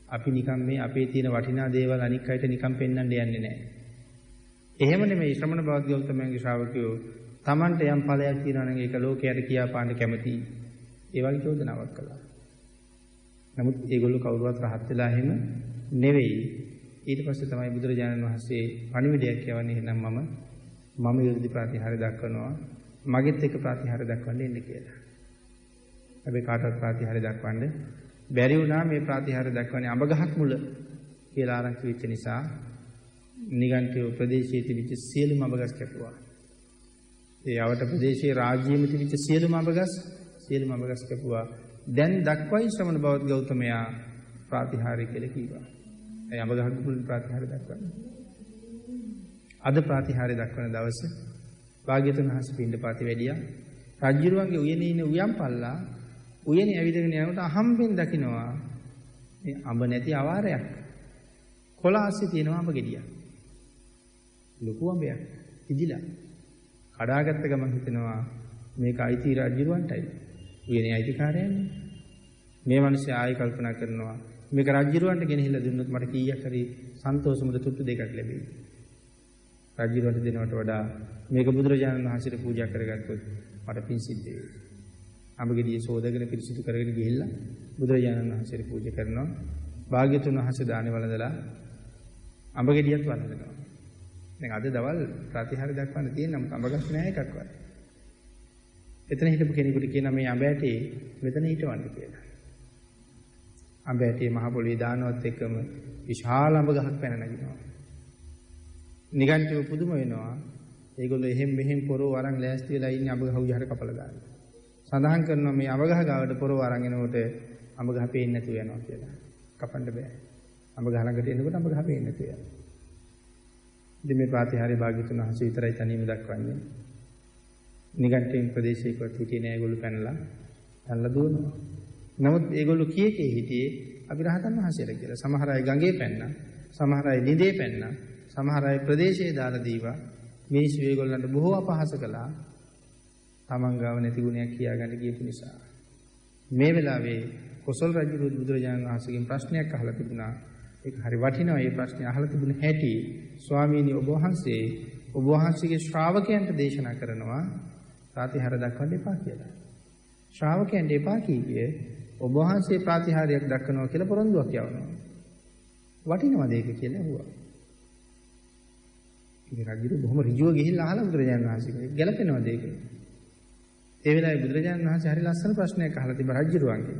අපි නිකන් මේ අපේ තියෙන වටිනා දේවල් අනික් අයට නිකන් පෙන්වන්න යන්නේ නැහැ. එහෙම නෙමෙයි ශ්‍රමණ බෞද්ධ ගෞතමයන්ගේ ශ්‍රාවකයෝ Tamanට යම් ඵලයක් තියෙනවා නම් ඒක ලෝකයට කියා පාන්න කැමතියි. ඒ වගේ චෝදනාවක් කළා. නමුත් ඒගොල්ලෝ කවුරුවත් රහත් වෙලා එහෙම නෙවෙයි. ඊට පස්සේ තමයි බුදුරජාණන් වහන්සේ පණිවිඩයක් යවන්නේ එහෙනම් මම විරුද්ධ ප්‍රතිහාරය දක්වනවා. මගෙත් එක ප්‍රතිහාරය දක්වන්න ඉන්න කියලා. හැබැයි කාටවත් ප්‍රතිහාරය දක්වන්න බැරි වුණා. මේ ප්‍රතිහාරය දක්වන්නේ අඹ ගහක් මුල කියලා ආරංචි වෙච්ච නිසා නිගණ්ඨ ප්‍රදේශයේ තිබිච්ච සියලුම අඹ ගස් කැපුවා. ඒ අවට ප්‍රදේශයේ රාජ්‍යයේම තිබිච්ච සියලුම අඹ ගස් කැපුවා. දැන් දක්වයි ශ්‍රමණ බෞද්ධ ගෞතමයා ප්‍රතිහාරය කියලා කිව්වා. ඒ අඹ ගහක් මුල ප්‍රතිහාරය දක්වන්නේ. අද ප්‍රතිහාරය දක්වන දවසේ භාග්‍යවතුන් වහන්සේ පිණ්ඩපාතේ වැඩියා. රජුරුවන්ගේ උයනේ ඉන්න උයන් පල්ලා උයනේ ඇවිදගෙන යනකොට අහම්බෙන් දකින්නවා මේ අඹ නැති අවාරයක්. කොළාස්සේ තියෙනවා අඹ ගෙඩියක්. ලොකු අඹයක් ඉදිලා. කඩාගත්ත ගමන් හිතෙනවා මේක අයිති රජුරුවන්ටයි. උයනේ අයිතිකාරයන්නේ. මේ මිනිස්සු ආයෙ කල්පනා කරනවා මේක රජුරුවන්ට ගෙනහිලා දුන්නොත් මට කීයක් හරි සන්තෝෂමුද තුට්ටු දෙකක් ලැබෙයි. රජුරුවන්ට දෙනවට වඩා මේක බුදුරජාණන් වහන්සේට පූජා කරගත්තොත් මට පින් සිද්ධ වෙයි. අඹ ගෙඩියේ සෝදගෙන පිරිසිදු කරගෙන ගිහිල්ලා බුදුරජාණන් වහන්සේට පූජා කරනවා. භාග්‍යතුන් වහන්සේ දානේ වළඳලා අඹ ගෙඩියත් වළඳනවා. දැන් අද දවල් ප්‍රතිහාරය දක්වන්න තියෙන නම් අඹ ගස් නැහැ එකක්වත්. එතන හිටපු කෙනෙකුට කියන මේ අඹ ඇටේ මෙතන හිටවන්න කියලා. අඹ ඇටේ මහ පොළවේ දානවත් එක්කම විශාල අඹ ගහක් පැන නැගිනවා. නිගණ්ඨව පුදුම වෙනවා. ඒගොල්ලෝ එහෙම් මෙහෙම් පොරව අරන් ලෑස්ති වෙලා ඉන්නේ අඹ ගහ උයහට කපලා දාන්න. සඳහන් කරනවා මේ අඹ ගහ ගාවට පොරව අරන් එනකොට අඹ ගහ පේන්නේ නැතුව යනවා කියලා. කපන්න බෑ. අඹ ගහ ළඟට එනකොට අඹ ගහ පේන්නේ නැතුව යනවා. ඉතින් මේ ප්‍රතිහාරය භාග්‍යතුන් වහන්සේ විතරයි තනියම දක්වන්නේ. නිගණ්ඨින් ප්‍රදේශයකවත් හිටියේ නෑ ඒගොල්ලෝ පැනලා දුවනවා. නමුත් ඒගොල්ලෝ කීකේ හිටියේ අපි රහතන් වහන්සේලා කියලා. සමහර අය ගඟේ පැන්නා, සමහර අය ළිඳේ පැන්නා, සමහර අය ප්‍රදේශයේ දාලා දීවා. මිනිස්සු ඒගොල්ලන්ට බොහෝ අපහාස කළා. තමන් ගාව නැති ගුණයක් කියාගන්න ගියපු නිසා. මේ වෙලාවේ කොසල් රජු බුදුරජාණන් වහන්සේගෙන් ප්‍රශ්නයක් අහලා තිබුණා. ඒක හරි වටිනවා. මේ ප්‍රශ්නේ අහලා තිබුණ හැටි ස්වාමීනි ඔබ වහන්සේගේ ශ්‍රාවකයන්ට දේශනා කරනවා ප්‍රතිහාර දක්වන්න එපා කියලා. ශ්‍රාවකයන්ට එපා කීයේ ඔබ වහන්සේ ප්‍රතිහාරයක් දක්වනවා කියලා පොරොන්දුවක් යවනවා. වටිනවද ඒක කියලා ඇහුවා. ඉතින් රජු බොහොම ඍජුව ගිහිල්ලා අහලා බුදුරජාණන් වහන්සේගෙන් ගැලපෙනවද ඒක? ඒ වෙලාවේ බුදුරජාණන් වහන්සේ හරි ලස්සන ප්‍රශ්නයක් අහලා තිබ්බ රජුරුවන්ගෙන්.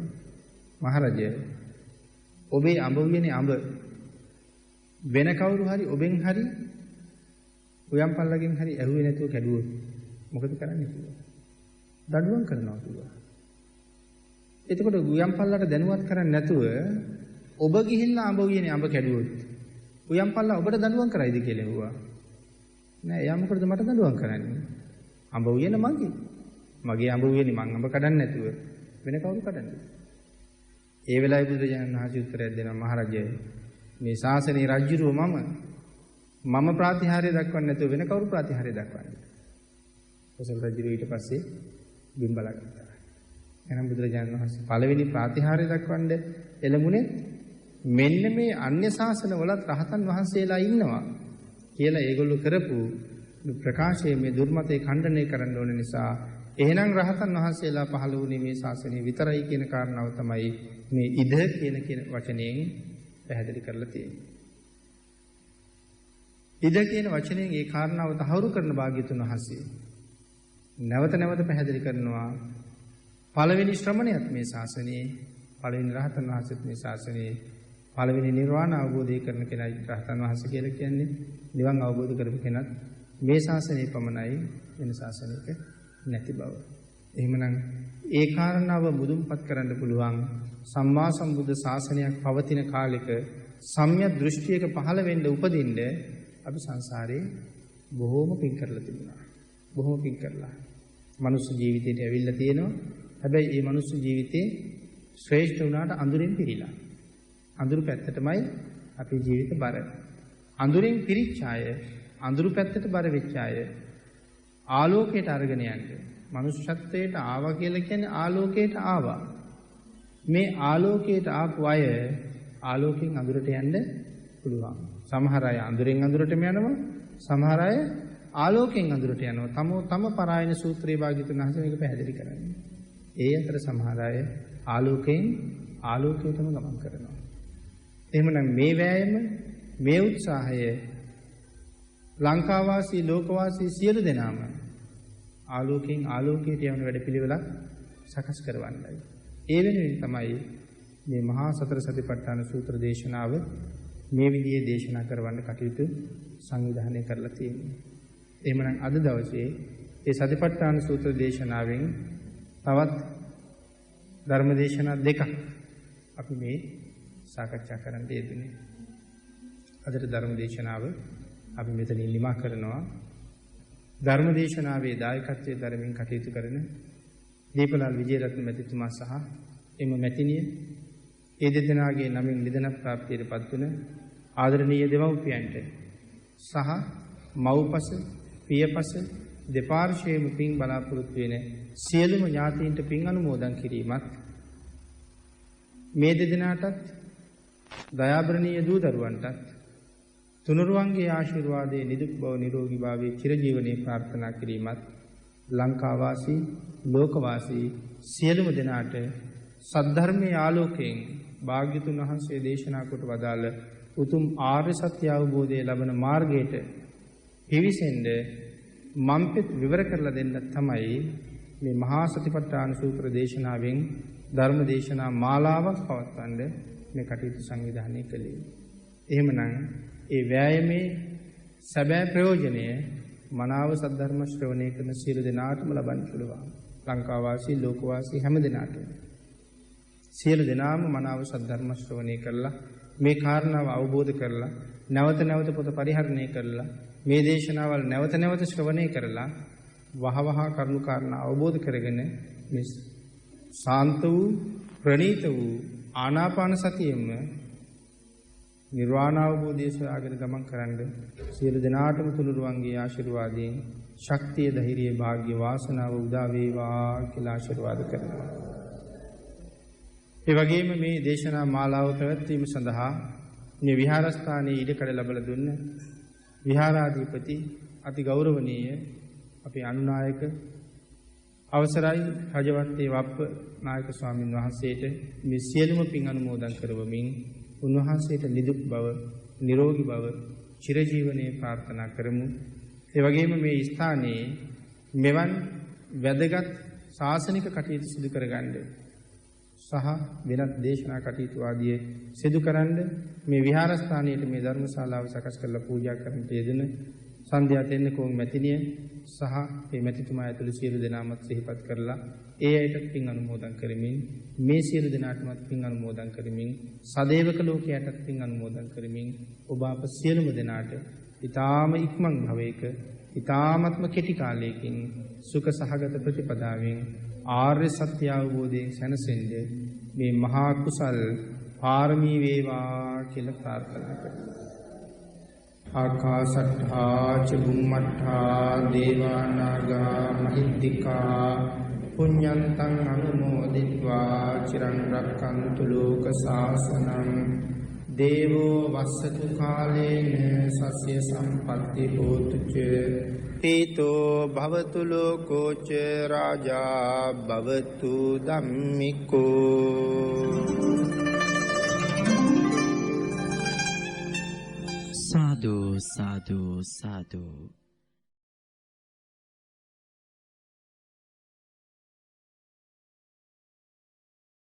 මහරජය ඔබේ අඹ උයනේ අඹ වෙන කවුරු හරි ඔබෙන් හරි උයන් පල්ලගෙන් හරි ඇහුවේ නැතුව කැඩුවොත් මොකද කරන්නේ කියලා. දඬුවම් කරනවා කිව්වා. එතකොට උයන් පල්ලට දැනුවත් කරන්නේ නැතුව ඔබ ගිහිල්ලා අඹ උයනේ අඹ කැඩුවොත් උයන් පල්ලා ඔබට දඬුවම් කරයිද කියලා ඇහුවා. නෑ එයා මොකටද මට දඬුවම් කරන්නේ? අඹ උයන මගේ අඹ උයනේ මං අඹ කඩන්නේ නැතුව වෙන කවුරු කඩන්නේ? ඒ වෙලාවේ බුදුරජාණන් වහන්සේ උත්තරයක් දෙනවා මහරජය මේ ශාසනයේ රජුරුව මම ප්‍රතිහාරය දක්වන්නේ නැතුව වෙන කවුරු ප්‍රතිහාරය දක්වන්නේ? කොසල් රජුරුව ඊට පස්සේ බිම් බලාගත්තා. එහෙනම් බුදුරජාණන් වහන්සේ පළවෙනි ප්‍රතිහාරය දක්වන්න එළඹුණේ මෙන්න මේ අන්‍ය ශාසන වලත් රහතන් වහන්සේලා ඉන්නවා කියලා ඒගොල්ලෝ කරපු ප්‍රකාශයේ මේ දුර්මතේ ඛණ්ඩනය කරන්න ඕන නිසා එහෙනම් රහතන් වහන්සේලා පහළ වුණේ මේ ශාසනය විතරයි කියන කාරණාව තමයි මේ ඉද කියන වචනයෙන් පැහැදිලි කරලා තියෙන්නේ. ඉද කියන වචනයෙන් ඒ කාරණාව තහවුරු කරන භාග්‍යතුන් වහන්සේ නැවත නැවත පැහැදිලි කරනවා පළවෙනි ශ්‍රමණයත් මේ ශාසනයේ පළවෙනි රහතන් වහන්සේත් මේ ශාසනයේ පළවෙනි නිර්වාණ අවබෝධය කරන කෙනයි රහතන් වහන්සේ කියලා කියන්නේ. නිවන් අවබෝධ කරපු කෙනත් මේ ශාසනයේ පමණයි, වෙන ශාසනයක නැති බව. එහෙමනම් ඒ කාරණාව මුදුන්පත් කරන්න පුළුවන් සම්මා සම්බුද්ධ ශාසනයක් පවතින කාලෙක සම්‍යක් දෘෂ්ටියක පහළ වෙන්න උපදින්න අපි සංසාරේ බොහෝම පින් කරලා තිබුණා. බොහෝම පින් කරලා. මනුස්ස ජීවිතයට ඇවිල්ලා තියෙනවා. හැබැයි මේ මනුස්ස ජීවිතේ ශ්‍රේෂ්ඨ වුණාට අඳුරෙන් පිරීලා. අඳුරු පැත්තටමයි අපේ ජීවිත බර. අඳුරෙන් පිරිච්ච අය, අඳුරු පැත්තට බර වෙච්ච අය ආලෝකයට අරගෙන යන්න. මනුෂ්‍යත්වයට ආවා කියලා කියන්නේ ආලෝකයට ආවා. මේ ආලෝකයට ආපු අය ආලෝකයෙන් අඳුරට යන්න පුළුවන්. සමහර අය අඳුරෙන් අඳුරටම යනවා, සමහර අය ආලෝකයෙන් අඳුරට යනවා. තම පරායන සූත්‍රයේ භාග්‍යවතුන් වහන්සේ මේක පැහැදිලි කරන්නේ. ඒ අතර සමහර අය ආලෝකයෙන් ආලෝකයටම ගමන් කරනවා. එහෙමනම් මේ වෑයම, මේ උත්සාහය ලංකාවාසී ලෝකවාසී සියලු දෙනාම ආලෝකයෙන් ආලෝකයට යන වැඩපිළිවෙලක් සකස් කරවන්නයි. ඒ වෙනුවෙන් තමයි මේ මහා සතර සතිපට්ඨාන සූත්‍ර දේශනාව මේ විදිහේ දේශනා කරවන්න කටයුතු සංවිධානය කරලා තියෙන්නේ. එහෙමනම් අද දවසේ මේ සතිපට්ඨාන සූත්‍ර දේශනාවෙන් තවත් ධර්ම දේශනා දෙකක් අපි මේ සාකච්ඡා කරන්න යෙදුනේ. අදට ධර්ම දේශනාව අපි මෙතනින් නිමා කරනවා. ධර්ම දේශනාවේ දායකත්වයේ ධර්මයෙන් කටයුතු කරන දීපලාල් විජේරත්න මැතිතුමා සහ එම මැතිණිය ඒ දෙදෙනාගේ නමින් නිදන ප්‍රාප්තියටපත් වුණ ආදරණීය දෙමව්පියන්ට සහ මව්පස පියපස දෙපාර්ශ්වයේම පින් බලාපොරොත්තු වෙන සියලුම ඥාතීන්ට පින් අනුමෝදන් කිරීමත් මේ දෙදෙනාටත් දයාබරණීය දූ දරුවන්ටත් තුනුරුවන්ගේ ආශිර්වාදයේ නිදුක් බව නිරෝගී භාවයේ චිරජීවනයේ ප්‍රාර්ථනා කිරීමත් ලංකාවාසී ලෝකවාසී සියලුම දෙනාට සද්ධර්මයේ ආලෝකයෙන් භාග්‍යතුන් වහන්සේ දේශනා කොට වදාළ උතුම් ආර්ය සත්‍ය අවබෝධය ලබන මාර්ගයට පිවිසෙන්න මම්පෙත් විවර කරලා දෙන්න තමයි මේ මහා සතිපට්ඨාන සූත්‍ර දේශනාවෙන් ධර්ම දේශනා මාලාවක් පවත්වන්න මේ කටයුතු සංවිධානය කළේ. එහෙමනම් ඒ වෑයමේ සැබෑ ප්‍රයෝජනය මනාව සද්ධර්ම ශ්‍රවණය කරන සියලු දෙනාටම ලබන්න පුළුවන්. ලංකාවාසී ලෝකවාසී හැම දෙනාටම. සියලු දෙනාම මනාව සද්ධර්ම ශ්‍රවණය කරලා මේ කාරණාව අවබෝධ කරලා නැවත නැවත පොත පරිහරණය කරලා මේ දේශනාවල් නැවත නැවත ශ්‍රවණය කරලා වහවහ කරුණු කාරණා අවබෝධ කරගෙන මේ ශාන්ත වූ ප්‍රණීත වූ ආනාපාන සතියෙම නිර්වාණ අවබෝධය සොයාගෙන ගමන් කරන්න සියලු දෙනාටම තුනුරුවන්ගේ ආශිර්වාදයෙන් ශක්තිය ධෛර්යය වාග්ය වාසනාව උදා වේවා කියලා ආශිර්වාද කරනවා. ඒ වගේම මේ දේශනා මාලාව පැවැත්වීම සඳහා මේ විහාරස්ථානයේ ඉඩකඩ ලැබලා දුන්න විහාරාධිපති අති ගෞරවනීය අපේ අනුනායක අවසරයි රජවත්තේ වප්ප නායක ස්වාමින් වහන්සේට මේ සියලුම පින් අනුමෝදන් කරවමින් උන්වහන්සේට නිදුක් බව, නිරෝගී බව, චිරජීවනයේ ප්‍රාර්ථනා කරමු. ඒ වගේම මේ ස්ථානයේ මෙවන් වැදගත් ශාසනික කටයුතු සිදු කරගන්න සහ වෙනත් දේශනා කටයුතු ආදී සිදු කරන්න මේ විහාරස්ථානයේ මේ ධර්මශාලාව සකස් කරලා පූජා කරන්නට යෙදෙන සන්ධ්‍යා තෙන්නකෝන් මැතිණිය සහ මේ මැතිතුමා ඇතුළු සියලු දෙනාමත් සිහිපත් කරලා ඒ අයට පින් අනුමෝදන් කරමින් මේ සියලු දෙනාටමත් පින් අනුමෝදන් කරමින් සදේවක ලෝකයටත් පින් අනුමෝදන් කරමින් ඔබ අප සියලුම දෙනාට ඊ타ම ඉක්මන් භවයක ඊ타මත්ම කෙටි කාලයකින් සුඛ සහගත ප්‍රතිපදාවෙන් ආර්ය සත්‍ය අවබෝධයෙන් සැනසෙන්නේ මේ මහා කුසල් පාරමී වේවා කියලා ප්‍රාර්ථනා කරනවා. ආකාශට්ඨා ච බුම්මට්ඨා දේවා නාග මහිද්దికා පුඤ්ඤන්තං අනුමෝදිत्वा චිරන් රක්ඛන්තු ලෝක සාසනං දේවෝ වස්සතු කාලේන සස්ය සම්පත්ති හෝතු ච පීතෝ භවතු ලෝකෝ ච රාජා භවතු ධම්මිකෝ. සාදු සාදු සාදු.